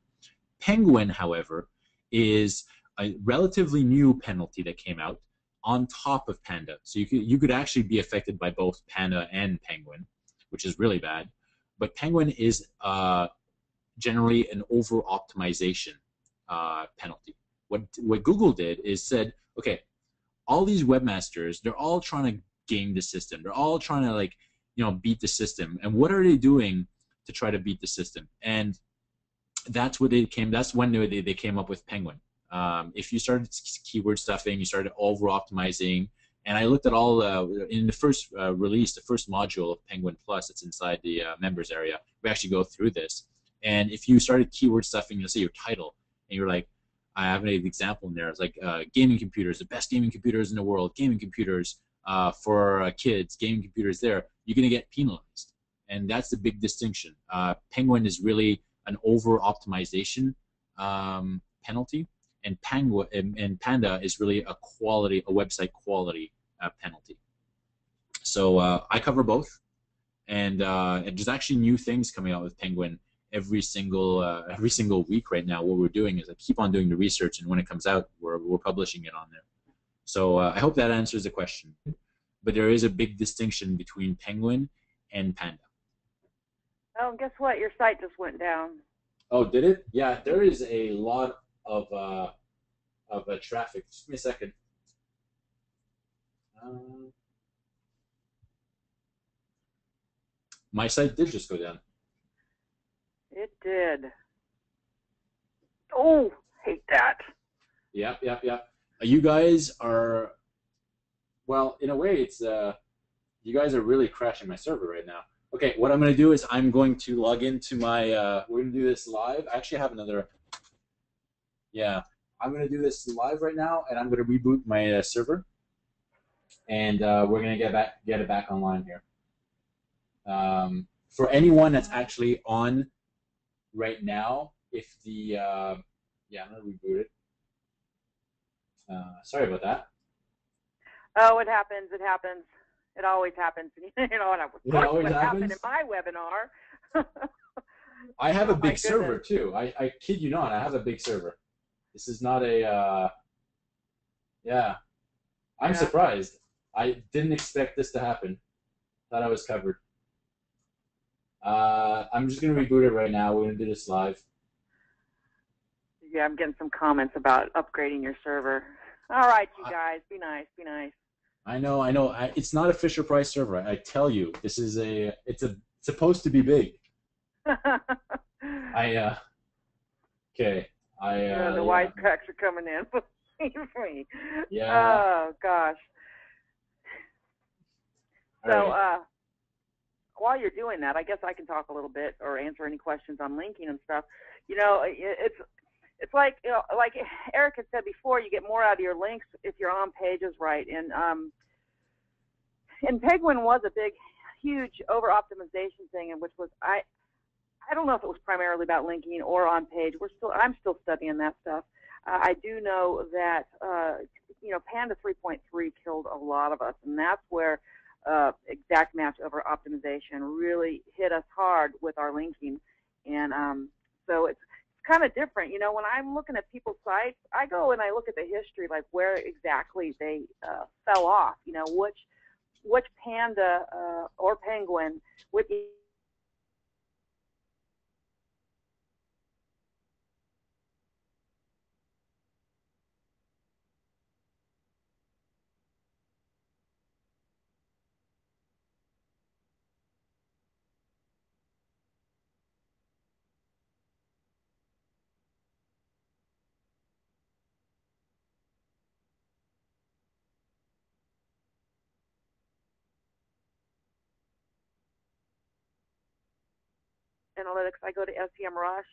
Penguin, however, is a relatively new penalty that came out on top of Panda. So you could actually be affected by both Panda and Penguin, which is really bad. But Penguin is generally an over-optimization penalty. What Google did is said, okay, all these webmasters, they're all trying to game the system. They're all trying to beat the system. And what are they doing to try to beat the system? And that's when they came up with Penguin. If you started keyword stuffing, you started over optimizing, and I looked at all in the first release, the first module of Penguin Plus, it's inside the members area. We actually go through this, and if you started keyword stuffing, you'll see your title, and you're like, I have an example in there. It's like gaming computers, the best gaming computers in the world, gaming computers for kids, gaming computers there. You're gonna get penalized, and that's the big distinction. Penguin is really an over optimization penalty. And Panda is really a website quality penalty. So I cover both, and there's actually new things coming out with Penguin every single week right now. What we're doing is I keep on doing the research, and when it comes out, we're publishing it on there. So I hope that answers the question. But there is a big distinction between Penguin and Panda. Oh, guess what? Your site just went down. Oh, did it? Yeah, there is a lot of traffic. Just give me a second. My site did just go down. It did. Oh, hate that. Yep. You guys are, well, in a way, it's you guys are really crashing my server right now. Okay, what I'm going to do is I'm going to log into my, we're going to do this live. I actually have another, yeah, I'm going to do this live right now, and I'm going to reboot my server, and we're going to get it back online here. For anyone that's actually on right now, if the, yeah, I'm going to reboot it. Sorry about that. Oh, it happens. It happens. It always happens. You know, what happened in my webinar. I have a big server too. I kid you not. I have a big server. This is not a. Yeah, I'm surprised. I didn't expect this to happen. Thought I was covered. I'm just gonna reboot it right now. We're gonna do this live. Yeah, I'm getting some comments about upgrading your server. All right, you guys, be nice, be nice. I know. It's not a Fisher Price server. I tell you, this is it's supposed to be big. Okay. The wisecracks are coming in. Yeah. Oh gosh. So while you're doing that, I guess I can talk a little bit or answer any questions on linking and stuff. You know, it's like, you know, like Eric had said before, you get more out of your links if your on page is right. And Penguin was a big, huge over optimization thing, in which was I don't know if it was primarily about linking or on page. I'm still studying that stuff. I do know that you know, Panda 3.3 killed a lot of us, and that's where exact match over optimization really hit us hard with our linking. And so it's kind of different. You know, when I'm looking at people's sites, I go and I look at the history, like where exactly they fell off. You know, which Panda or Penguin with analytics, I go to SEMrush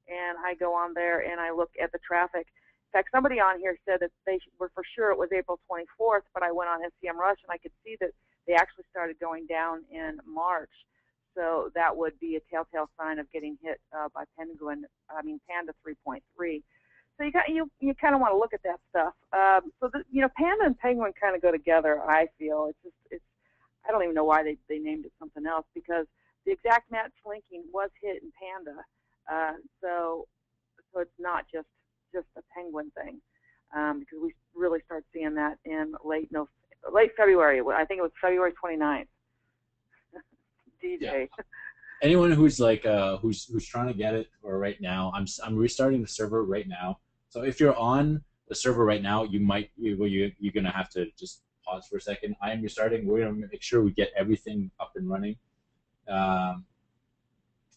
and I go on there and I look at the traffic. In fact, somebody on here said that they were for sure it was April 24th, but I went on SEMrush and I could see that they actually started going down in March. So that would be a telltale sign of getting hit by Panda 3.3. So you kind of want to look at that stuff. You know, Panda and Penguin kind of go together. I feel it's I don't even know why they named it something else, because the exact match linking was hit in Panda, so it's not just a Penguin thing, because we really start seeing that in late February. I think it was February 29th. DJ. Yeah. Anyone who's like who's trying to get it for right now, I'm restarting the server right now. So if you're on the server right now, you're gonna have to just pause for a second. I am restarting. We're gonna make sure we get everything up and running.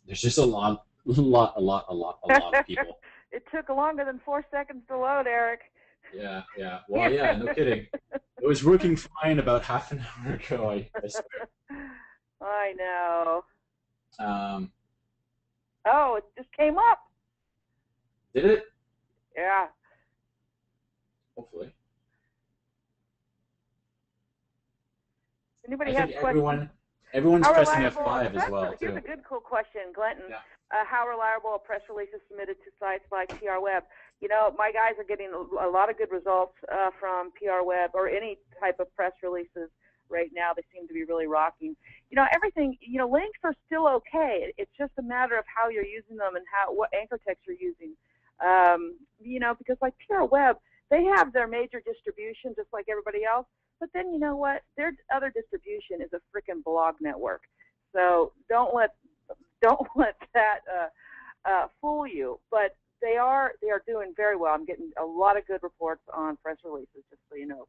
There's just a lot of people. It took longer than 4 seconds to load, Eric. Yeah. Well, yeah, no kidding. It was working fine about half an hour ago. I swear. I know. Oh, it just came up. Did it? Yeah. Hopefully. Anybody have questions? Everyone's pressing F5 as well, Here's a good, cool question, Glenton. Yeah. How reliable are press releases submitted to sites like PR Web? You know, my guys are getting a lot of good results from PR Web or any type of press releases right now. They seem to be really rocking. You know, everything, you know, links are still okay. It's just a matter of how you're using them and what anchor text you're using. You know, because like PR Web, they have their major distribution just like everybody else. But then you know what? Their other distribution is a freaking blog network. So don't let that fool you. But they are doing very well. I'm getting a lot of good reports on press releases, just so you know.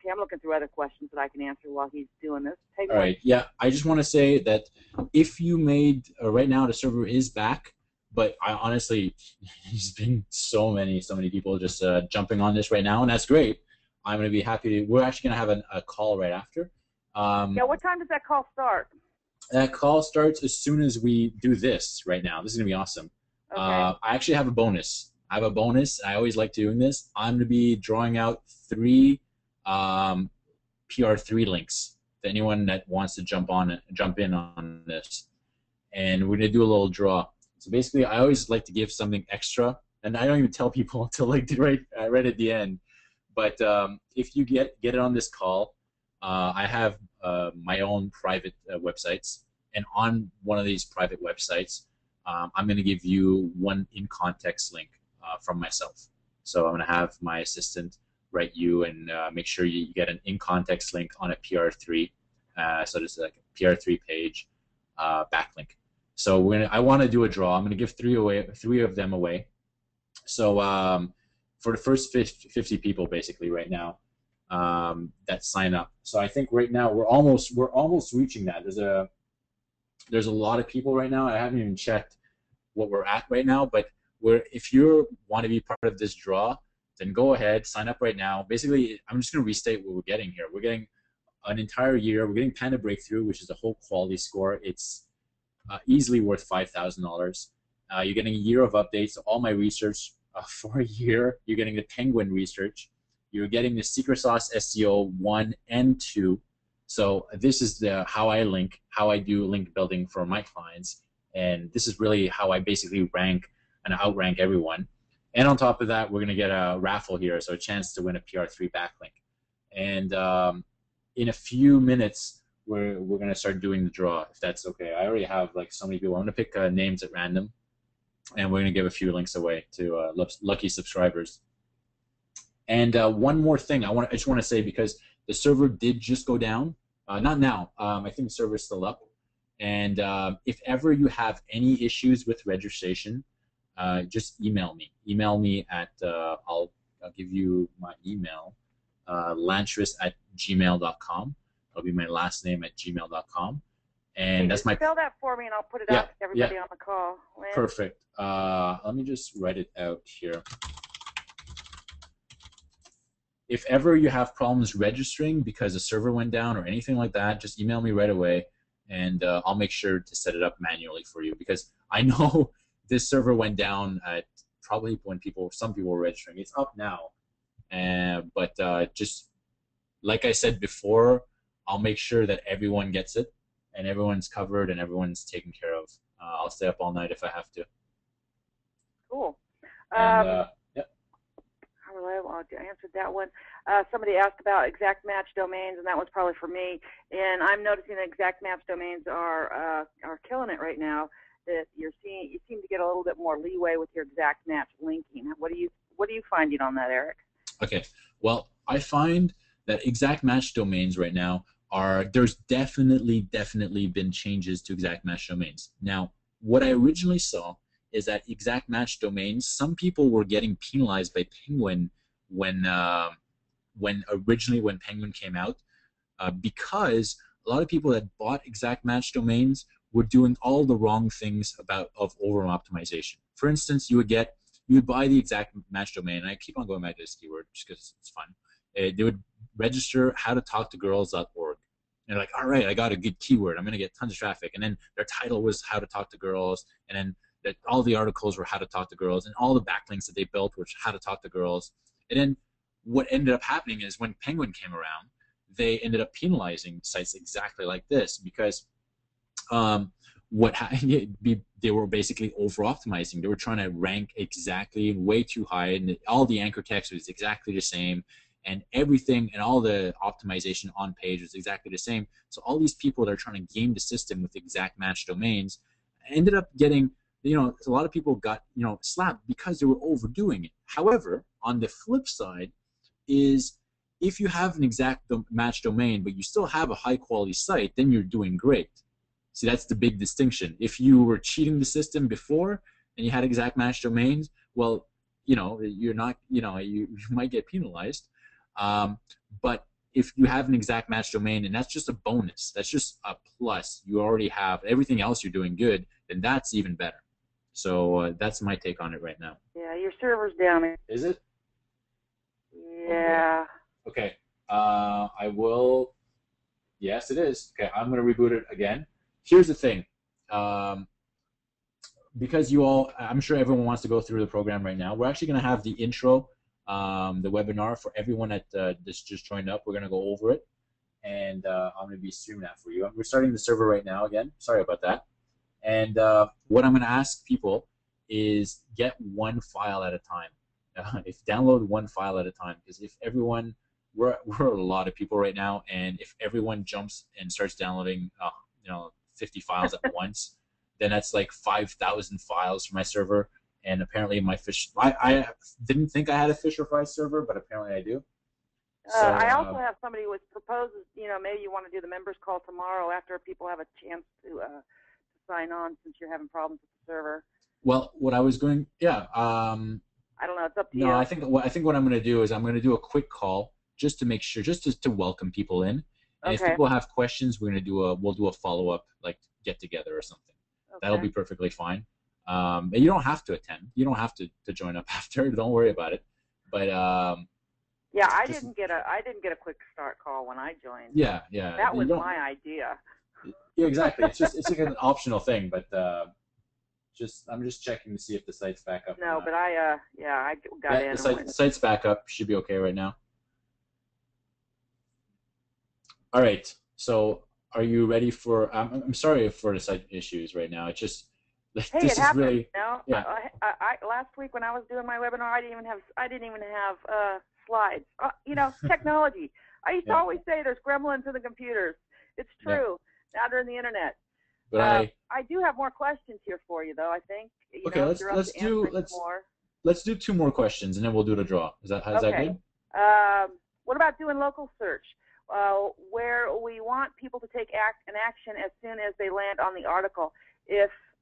Okay, I'm looking through other questions that I can answer while he's doing this. Take All away. right. Yeah, I just want to say that if you made right now the server is back, but I honestly, there's been so many people just jumping on this right now, and that's great. I'm gonna be happy to. We're actually gonna have a call right after. Yeah, what time does that call start? That call starts as soon as we do this right now. This is gonna be awesome. Okay. I actually have a bonus. I have a bonus. I always like doing this. I'm gonna be drawing out 3 PR3 links to anyone that wants to jump in on this, and we're gonna do a little draw. So basically, I always like to give something extra, and I don't even tell people until like right at the end. But if you get it on this call, I have my own private websites, and on one of these private websites, I'm going to give you one in context link from myself. So I'm going to have my assistant write you and make sure you get an in context link on a PR3. So this is like a PR3 page backlink. So I want to do a draw. I'm going to give 3 of them away. So for the first 50 people, basically, right now that sign up. So I think right now we're almost reaching that. There's a lot of people right now. I haven't even checked what we're at right now, but if you want to be part of this draw, then go ahead, sign up right now. Basically, I'm just going to restate what we're getting here. We're getting an entire year. We're getting Panda Breakthrough, which is a whole quality score. It's easily worth $5,000. You're getting a year of updates, all my research for a year. You're getting the Penguin research. You're getting the Secret Sauce SEO 1 and 2. So this is how I do link building for my clients. And this is really how I basically rank and outrank everyone. And on top of that, we're going to get a raffle here, so a chance to win a PR3 backlink. And in a few minutes, we're going to start doing the draw, if that's okay. I already have like so many people. I'm going to pick names at random, and we're going to give a few links away to lucky subscribers. And one more thing I just want to say, because the server did just go down. Not now. I think the server is still up. And if ever you have any issues with registration, just email me. Email me at I'll give you my email, lantris@gmail.com. That'll be my last name at gmail.com. And that's my. Spell that for me, and I'll put it out to everybody on the call. Lynn. Perfect. Let me just write it out here. If ever you have problems registering because the server went down or anything like that, just email me right away, and I'll make sure to set it up manually for you, because I know this server went down at probably when some people were registering. It's up now, but just like I said before, I'll make sure that everyone gets it and everyone's covered and everyone's taken care of. I'll stay up all night if I have to. Cool. And, I answered that one. Somebody asked about exact match domains, and that was probably for me. And I'm noticing that exact match domains are killing it right now. That you seem to get a little bit more leeway with your exact match linking. What are you finding on that, Eric? Okay. Well, I find that exact match domains right now there's definitely been changes to exact match domains. Now, what I originally saw is that exact match domains, some people were getting penalized by Penguin when Penguin came out, because a lot of people that bought exact match domains were doing all the wrong things of over optimization. For instance, you would buy the exact match domain, and I keep on going back to this keyword just because it's fun. They would register howtotalktogirls.org. And they're like, all right, I got a good keyword. I'm going to get tons of traffic. And then their title was how to talk to girls, and then all the articles were how to talk to girls, and all the backlinks that they built were how to talk to girls. And then what ended up happening is when Penguin came around, they ended up penalizing sites exactly like this, because they were basically over-optimizing. They were trying to rank exactly way too high, and all the anchor text was exactly the same, and everything and all the optimization on page was exactly the same. So all these people that are trying to game the system with exact match domains ended up getting, a lot of people got, slapped because they were overdoing it. However, on the flip side is, if you have an exact match domain but you still have a high quality site, then you're doing great. See, that's the big distinction. If you were cheating the system before and you had exact match domains, well, you're not, you might get penalized. But if you have an exact match domain, and that's just a bonus, that's just a plus, you already have everything else you're doing good, then that's even better. So that's my take on it right now. Yeah, your server's down. Is it? Yeah. Okay. I will. Yes, it is. Okay, I'm going to reboot it again. Here's the thing. Because you all, I'm sure everyone wants to go through the program right now. We're actually going to have the intro, the webinar for everyone that just joined up. We're going to go over it, and I'm going to be streaming that for you. We're starting the server right now again. Sorry about that. And what I'm going to ask people is get one file at a time. If download one file at a time, because if everyone, we're a lot of people right now, and if everyone jumps and starts downloading, 50 files at once, then that's like 5,000 files for my server. And apparently my I didn't think I had a Fisher-Price server, but apparently I do. So, I also have somebody who proposes, maybe you want to do the members call tomorrow after people have a chance to sign on, since you're having problems with the server. Well, what I was going, yeah. I don't know. It's up to you. No, I think what I'm going to do is I'm going to do a quick call just to make sure, just to welcome people in. And if people have questions, we'll do a follow-up, like get together or something. Okay. That'll be perfectly fine. And you don't have to attend. You don't have to join up after. Don't worry about it. But yeah, I didn't get a quick start call when I joined. Yeah. That was my idea. Yeah, exactly. It's like an optional thing, but I'm just checking to see if the site's back up. No, but I got in. The site's back up. Should be okay right now. All right. So, are you ready for? I'm sorry for the site issues right now. It's just hey, this it happens. Really, yeah. I last week when I was doing my webinar, I didn't even have slides. Technology. I used to always say there's gremlins in the computers. It's true. Now they're in the internet. But I do have more questions here for you, though. I think. Let's do 2 more questions, and then we'll do the draw. Is that good? What about doing local search, where we want people to take an action as soon as they land on the article?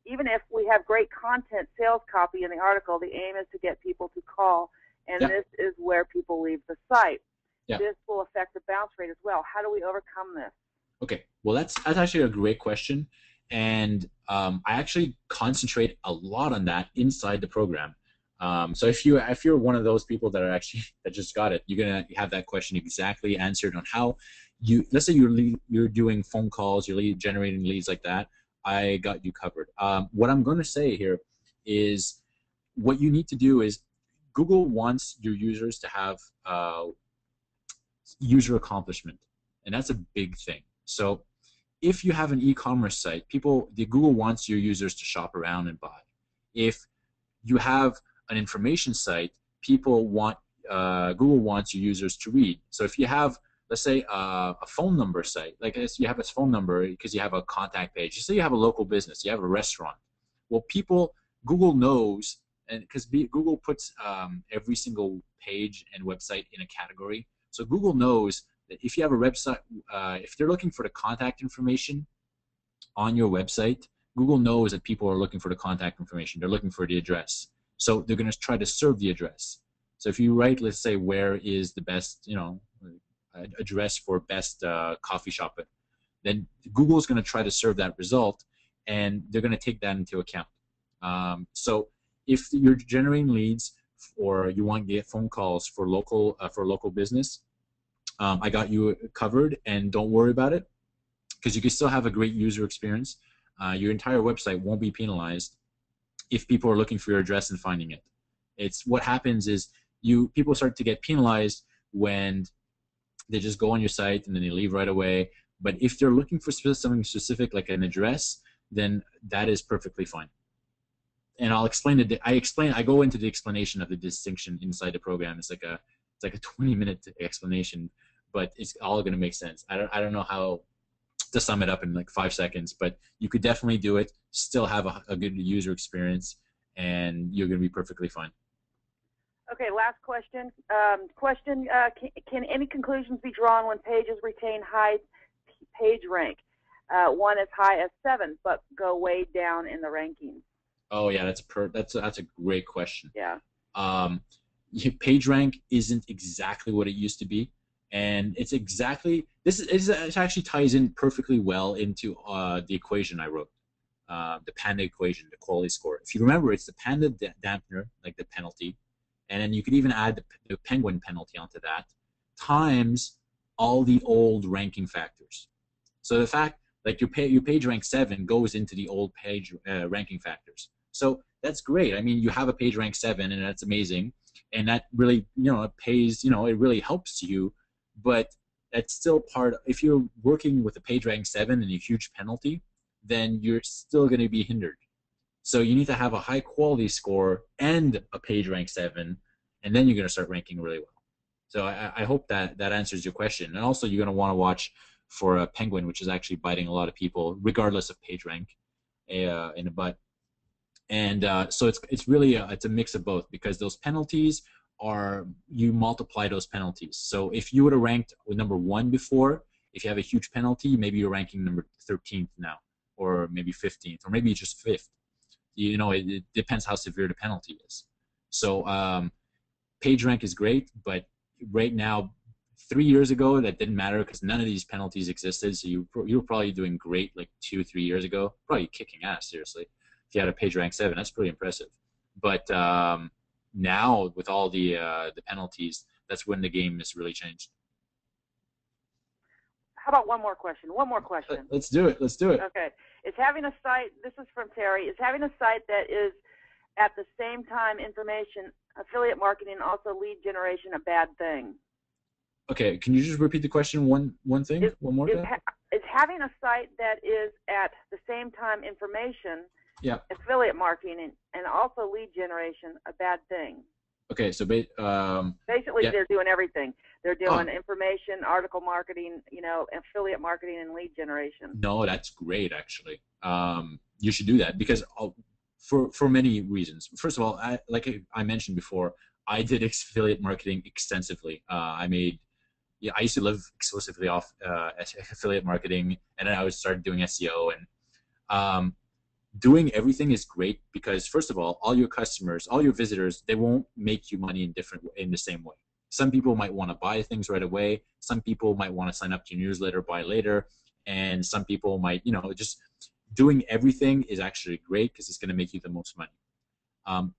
Even if we have great content, sales copy in the article, the aim is to get people to call, and this is where people leave the site. Yeah. This will affect the bounce rate as well. How do we overcome this? Okay, well that's actually a great question, and I actually concentrate a lot on that inside the program. So if you're one of those people that just got it, you're gonna have that question exactly answered on how let's say you're doing phone calls, you're generating leads like that. I got you covered. What I'm going to say here is what you need to do is Google wants your users to have user accomplishment, and that's a big thing. So if you have an e-commerce site, Google wants your users to shop around and buy. If you have an information site, Google wants your users to read. So if you have, let's say, a phone number site, like you have a phone number because you have a contact page. Say you have a local business, you have a restaurant. Well, Google knows, and because Google puts every single page and website in a category. So Google knows that if you have a website, if they're looking for the contact information on your website, Google knows that people are looking for the contact information. They're looking for the address. So they're going to try to serve the address. So if you write, let's say, where is the best, address for best coffee shop, then Google is going to try to serve that result, and they're going to take that into account. So if you're generating leads or you want to get phone calls for local business, I got you covered, and don't worry about it, because you can still have a great user experience. Your entire website won't be penalized if people are looking for your address and finding it. It's what happens is people start to get penalized when they just go on your site and then they leave right away. But if they're looking for something specific like an address, then that is perfectly fine. And I'll explain it. I go into the explanation of the distinction inside the program. It's like a 20-minute explanation, but it's all going to make sense. I don't know how to sum it up in like 5 seconds, but you could definitely do it, still have a good user experience, and you're going to be perfectly fine. Okay, last question. Can any conclusions be drawn when pages retain high page rank, one as high as 7, but go way down in the rankings? Oh yeah, that's a great question. Yeah. Page rank isn't exactly what it used to be, And it's exactly this is it actually ties in perfectly well into the equation I wrote, the Panda equation, the quality score. If you remember, it's the Panda dampener, like the penalty, and then you could even add the Penguin penalty onto that, times all the old ranking factors. So the fact like your page rank 7 goes into the old page ranking factors. So that's great. I mean, you have a page rank 7, and that's amazing, and that really it pays. It really helps you, but that's still part. If you're working with a page rank 7 and a huge penalty, then you're still going to be hindered. So you need to have a high quality score and a page rank 7, and then you're going to start ranking really well. So I hope that answers your question. And also, you're going to want to watch for a Penguin, which is actually biting a lot of people, regardless of page rank, in the butt. And so it's really it's a mix of both, because those penalties are, you multiply those penalties. So if you would have ranked with number 1 before, if you have a huge penalty, maybe you're ranking number 13th now, or maybe 15th, or maybe just 5th. It depends how severe the penalty is. So page rank is great, but right now, 3 years ago, that didn't matter because none of these penalties existed. So you were probably doing great like 2-3 years ago, probably kicking ass, seriously. If you had a page rank 7, that's pretty impressive. But now with all the penalties, that's when the game has really changed. How about one more question? Let's do it. Okay. Is having a site, this is from Terry, is having a site that is at the same time information, affiliate marketing, also lead generation a bad thing? Okay, can you just repeat the question one more time? Is having a site that is at the same time information, yeah, affiliate marketing, and also lead generation a bad thing? Okay, so basically, they're doing everything. They're doing information, article marketing, affiliate marketing, and lead generation. No, that's great, actually. You should do that because for many reasons. First of all, like I mentioned before, I did affiliate marketing extensively. I used to live exclusively off affiliate marketing, and then I started doing SEO, and doing everything is great because, first of all your customers, all your visitors, they won't make you money in the same way. Some people might want to buy things right away. Some people might want to sign up to your newsletter, buy later, and some people might, just doing everything is actually great because it's going to make you the most money.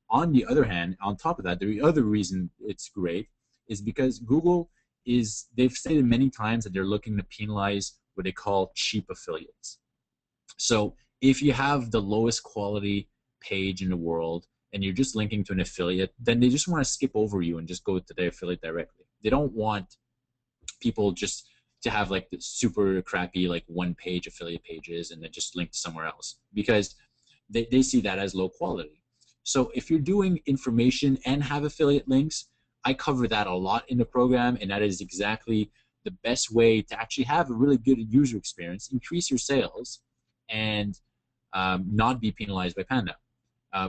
On the other hand, on top of that, the other reason it's great is because Google they've stated many times that they're looking to penalize what they call cheap affiliates. So if you have the lowest quality page in the world and you're just linking to an affiliate, then they just want to skip over you and just go to the affiliate directly. They don't want people just to have like the super crappy like one-page affiliate pages and then just link to somewhere else, because they see that as low quality. So if you're doing information and have affiliate links, I cover that a lot in the program, and that is exactly the best way to actually have a really good user experience, increase your sales, and not be penalized by Panda.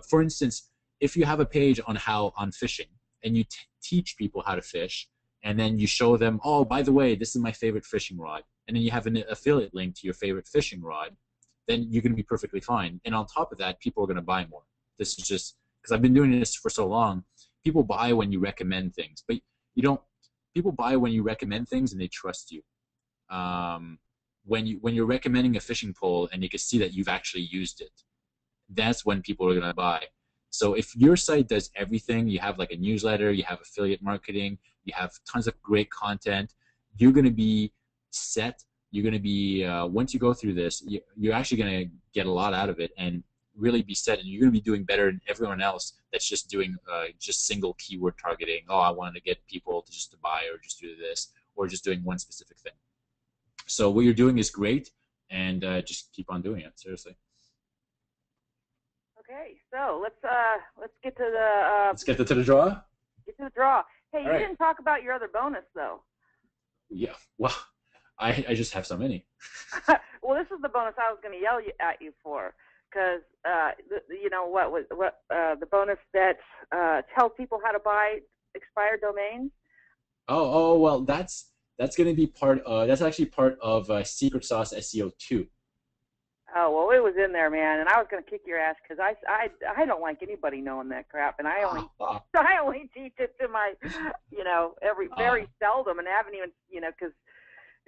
For instance, if you have a page on fishing and you teach people how to fish, and then you show them, oh, by the way, this is my favorite fishing rod, and then you have an affiliate link to your favorite fishing rod, then you're going to be perfectly fine. And on top of that, people are going to buy more. This is just because I've been doing this for so long. People buy when you recommend things, but you don't. People buy when you recommend things and they trust you. When you're recommending a fishing pole and you can see that you've actually used it, that's when people are going to buy. So if your site does everything, you have like a newsletter, you have affiliate marketing, you have tons of great content, you're going to be set. You're going to be, once you go through this, you're actually going to get a lot out of it and really be set, and you're going to be doing better than everyone else that's just doing just single keyword targeting. Oh, I wanted to get people to buy or just do this, or just doing one specific thing. So what you're doing is great, and just keep on doing it, seriously. Okay, so let's get to the let's get to the draw. Get to the draw. Hey, you right. didn't talk about your other bonus though. Yeah, well, I just have so many. Well, this is the bonus I was going to yell at you for, because you know what the bonus that tells people how to buy expired domains. Oh well, that's going to be part. That's actually part of Secret Sauce SEO 2. Oh, well, it was in there, man, and I was going to kick your ass because I don't like anybody knowing that crap, and I only I only teach it to my, very seldom, and I haven't even, because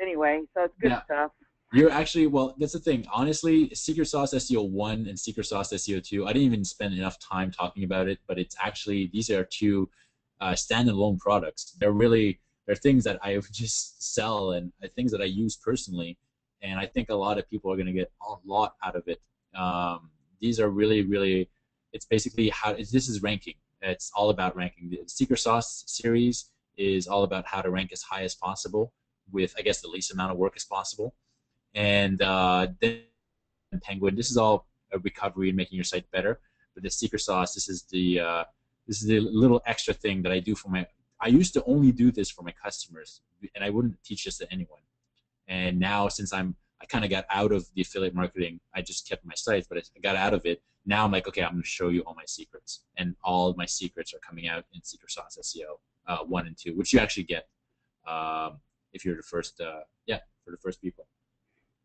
anyway, so it's good stuff. You're actually, well, that's the thing. Honestly, Secret Sauce SEO 1 and Secret Sauce SEO 2, I didn't even spend enough time talking about it, but it's actually, these are two standalone products. They're things that I just sell and things that I use personally, and I think a lot of people are going to get a lot out of it. These are really, really, it's basically this is ranking. It's all about ranking. The Secret Sauce series is all about how to rank as high as possible with, I guess, the least amount of work as possible. And then Penguin, this is all a recovery and making your site better. But the Secret Sauce, this is the little extra thing that I do for I used to only do this for my customers, and I wouldn't teach this to anyone. And now, since I kind of got out of the affiliate marketing, I just kept my sites, but I got out of it. Now I'm like, okay, I'm going to show you all my secrets, and all of my secrets are coming out in Secret Sauce SEO 1 and 2, which you actually get if you're the first, for the first people.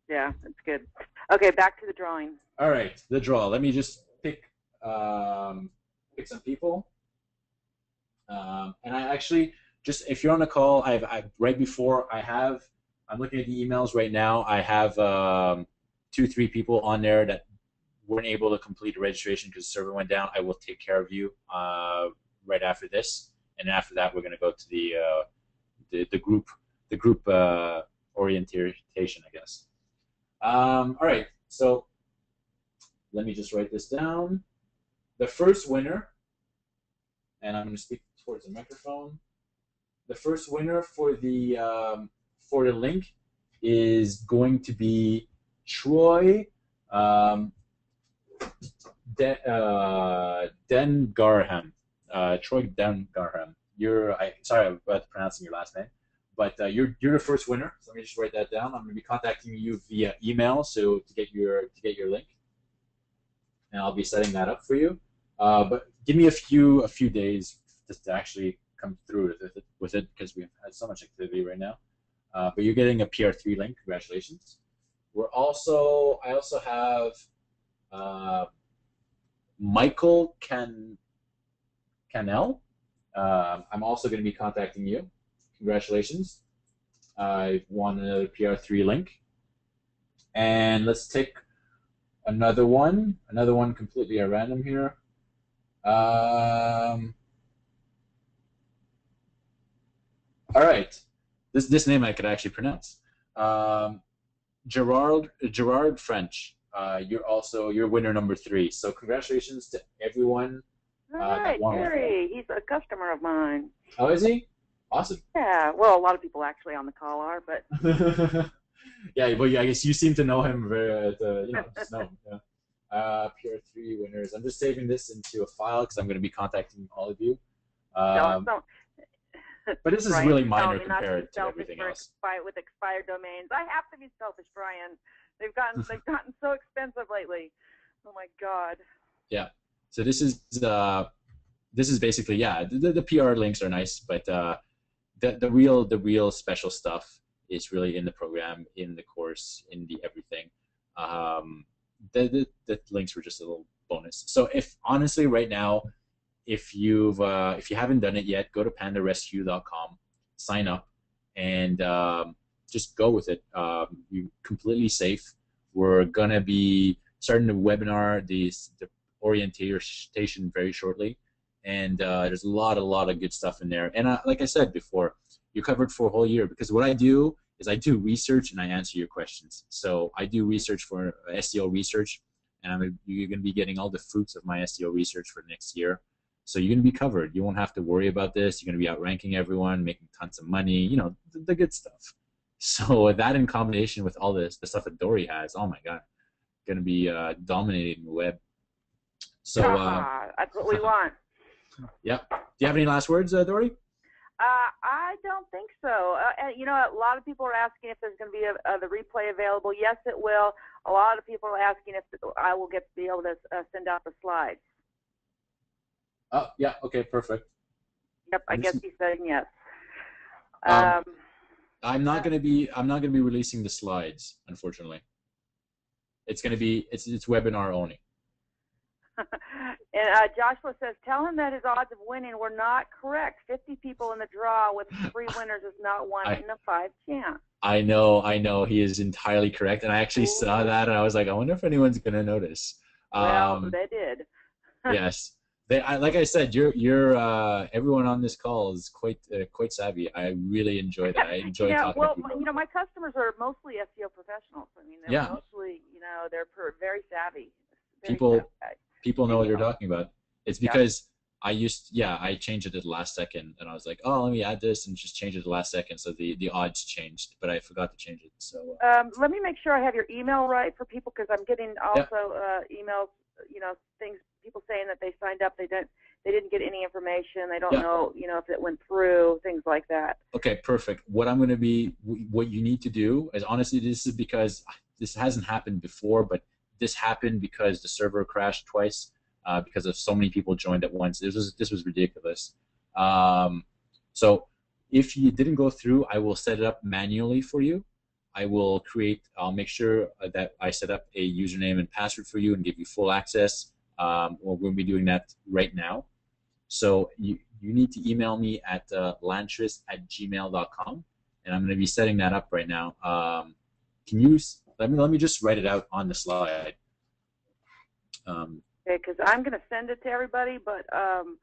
Yeah, that's good. Okay, back to the drawing. All right, the draw. Let me just pick some people. And I actually, just if you're on the call, right before I'm looking at the emails right now. I have 2-3 people on there that weren't able to complete the registration because the server went down. I will take care of you right after this, and after that, we're going to go to the group orientation, I guess. All right, so let me just write this down. The first winner, and I'm going to speak towards the microphone. The first winner for the link is going to be Troy Dengarham. Troy Dengarham. Sorry about pronouncing your last name. But you're the first winner. So let me just write that down. I'm going to be contacting you via email, so to get your link, and I'll be setting that up for you. But give me a few days just to actually come through with it because we've had so much activity right now. But you're getting a PR3 link. Congratulations. I also have Michael Canel. I'm also going to be contacting you. Congratulations. I've won another PR3 link. And let's take another one completely at random here. All right. This name I could actually pronounce. Gerard French. You're winner number 3. So congratulations to everyone. All right, Gary. He's a customer of mine. Oh, is he? Awesome. Yeah, well, a lot of people actually on the call are, but. Yeah, well, I guess you seem to know him just know him. Yeah. PR3 winners. I'm just saving this into a file because I'm going to be contacting all of you. But this is really minor compared to everything else. With expired domains, I have to be selfish, Brian. They've gotten so expensive lately. Oh my God. Yeah. So this is basically the PR links are nice, but the real special stuff is really in the program, in the course, in the everything. The links were just a little bonus. So honestly right now, if you haven't done it yet, go to pandarescue.com, sign up, and just go with it. You're completely safe. We're gonna be starting the webinar, the orientation very shortly, and there's a lot of good stuff in there. And like I said before, you're covered for a whole year because what I do is I do research and I answer your questions. So I do research for SEO research, and you're going to be getting all the fruits of my SEO research for the next year. So you're going to be covered. You won't have to worry about this. You're going to be outranking everyone, making tons of money, the good stuff. So that in combination with all the stuff that Dory has, oh my God, going to be dominating the web. So that's what we want. Yep. Do you have any last words, Dory? I don't think so. A lot of people are asking if there's going to be the replay available. Yes, it will. A lot of people are asking if I will be able to send out the slides. Oh, yeah. Okay, perfect. Yep, I guess he's saying yes. I'm not going to be releasing the slides, unfortunately. It's going to be it's webinar only. And Joshua says, tell him that his odds of winning were not correct. 50 people in the draw with 3 winners is not 1 in a 5 chance. I know. He is entirely correct. And I actually saw that, and I was like, I wonder if anyone's going to notice. Well, they did. Yes. Like I said, everyone on this call is quite savvy. I really enjoy that. I enjoy talking to people. My customers are mostly SEO professionals. I mean, they're mostly, they're very savvy. People know what you're talking about. It's because I changed it at the last second, and I was like, oh, let me add this, and just change it at the last second, so the odds changed, but I forgot to change it. So let me make sure I have your email right for people, because I'm getting also emails, things, people saying that they signed up, they didn't get any information, they don't know, if it went through, things like that. Okay, perfect. What you need to do is, honestly, this is because this hasn't happened before, but this happened because the server crashed twice because of so many people joined at once. This was ridiculous. So if you didn't go through, I will set it up manually for you. I'll make sure that I set up a username and password for you and give you full access. We're going to be doing that right now. So you need to email me at lantris@gmail.com, and I'm going to be setting that up right now. Let me just write it out on the slide. Okay, because I'm going to send it to everybody, but I'm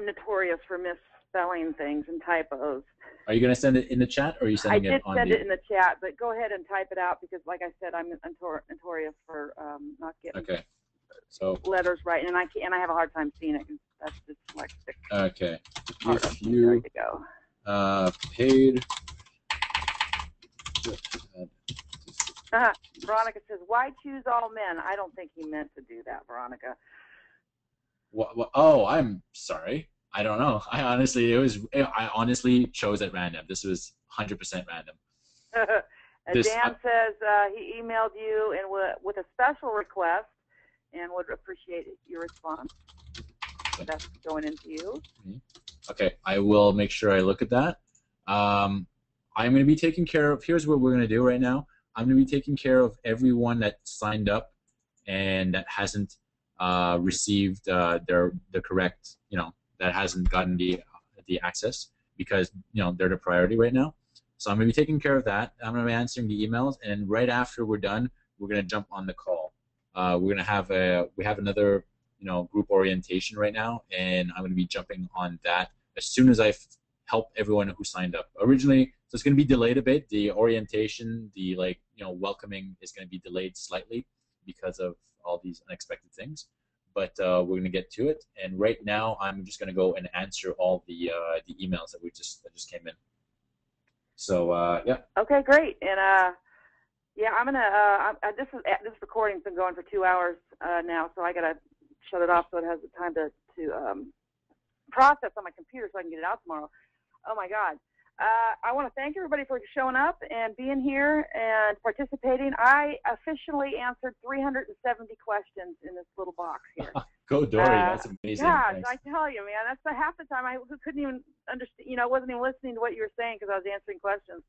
notorious for misspelling things and typos. Are you going to send it in the chat, or are you sending it on? I did send it in the chat, but go ahead and type it out, because, like I said, I'm notorious for not getting letters right, and I have a hard time seeing it. That's just like okay. If you paid. Veronica says, "Why choose all men?" I don't think he meant to do that, Veronica. Oh, I'm sorry. I don't know. I honestly chose at random. This was 100% random. Dan says he emailed you and with a special request and would appreciate your response. So that's going into you. Okay, I will make sure I look at that. I'm going to be taking care of. Here's what we're going to do right now. I'm going to be taking care of everyone that signed up and that hasn't received the correct, that hasn't gotten the access, because they're the priority right now. So I'm going to be taking care of that. I'm going to be answering the emails, and right after we're done, we're going to jump on the call. We're going to have another group orientation right now, and I'm going to be jumping on that as soon as I help everyone who signed up. Originally, so it's going to be delayed a bit. The orientation, the welcoming is going to be delayed slightly because of all these unexpected things. But we're going to get to it. And right now, I'm just going to go and answer all the emails that just came in. So yeah. Okay, great. And yeah, I'm gonna. This recording's been going for 2 hours now, so I gotta shut it off so it has the time to process on my computer so I can get it out tomorrow. Oh my God. I want to thank everybody for showing up and being here and participating. I officially answered 370 questions in this little box here. Go, Dory. That's amazing. Yeah, I tell you, man, that's the half the time I couldn't even understand. I wasn't even listening to what you were saying because I was answering questions.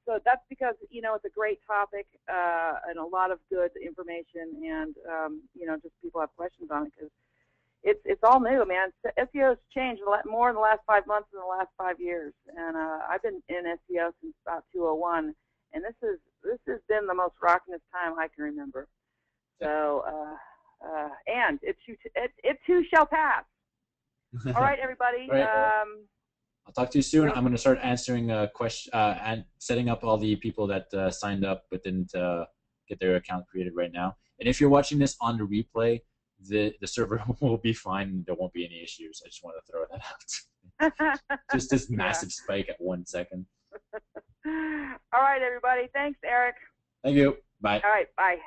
So that's because, it's a great topic and a lot of good information, and, just people have questions on it because it's all new, man. SEO has changed more in the last 5 months than the last 5 years, and I've been in SEO since about 2001, and this has been the most rockingest time I can remember. So, and it too shall pass. All right, everybody. All right. I'll talk to you soon. I'm going to start answering questions and setting up all the people that signed up but didn't get their account created right now. And if you're watching this on the replay, the server will be fine. There won't be any issues. I just want to throw that out. Just this massive spike at 1 second. All right, everybody. Thanks, Eric. Thank you. Bye. All right. Bye.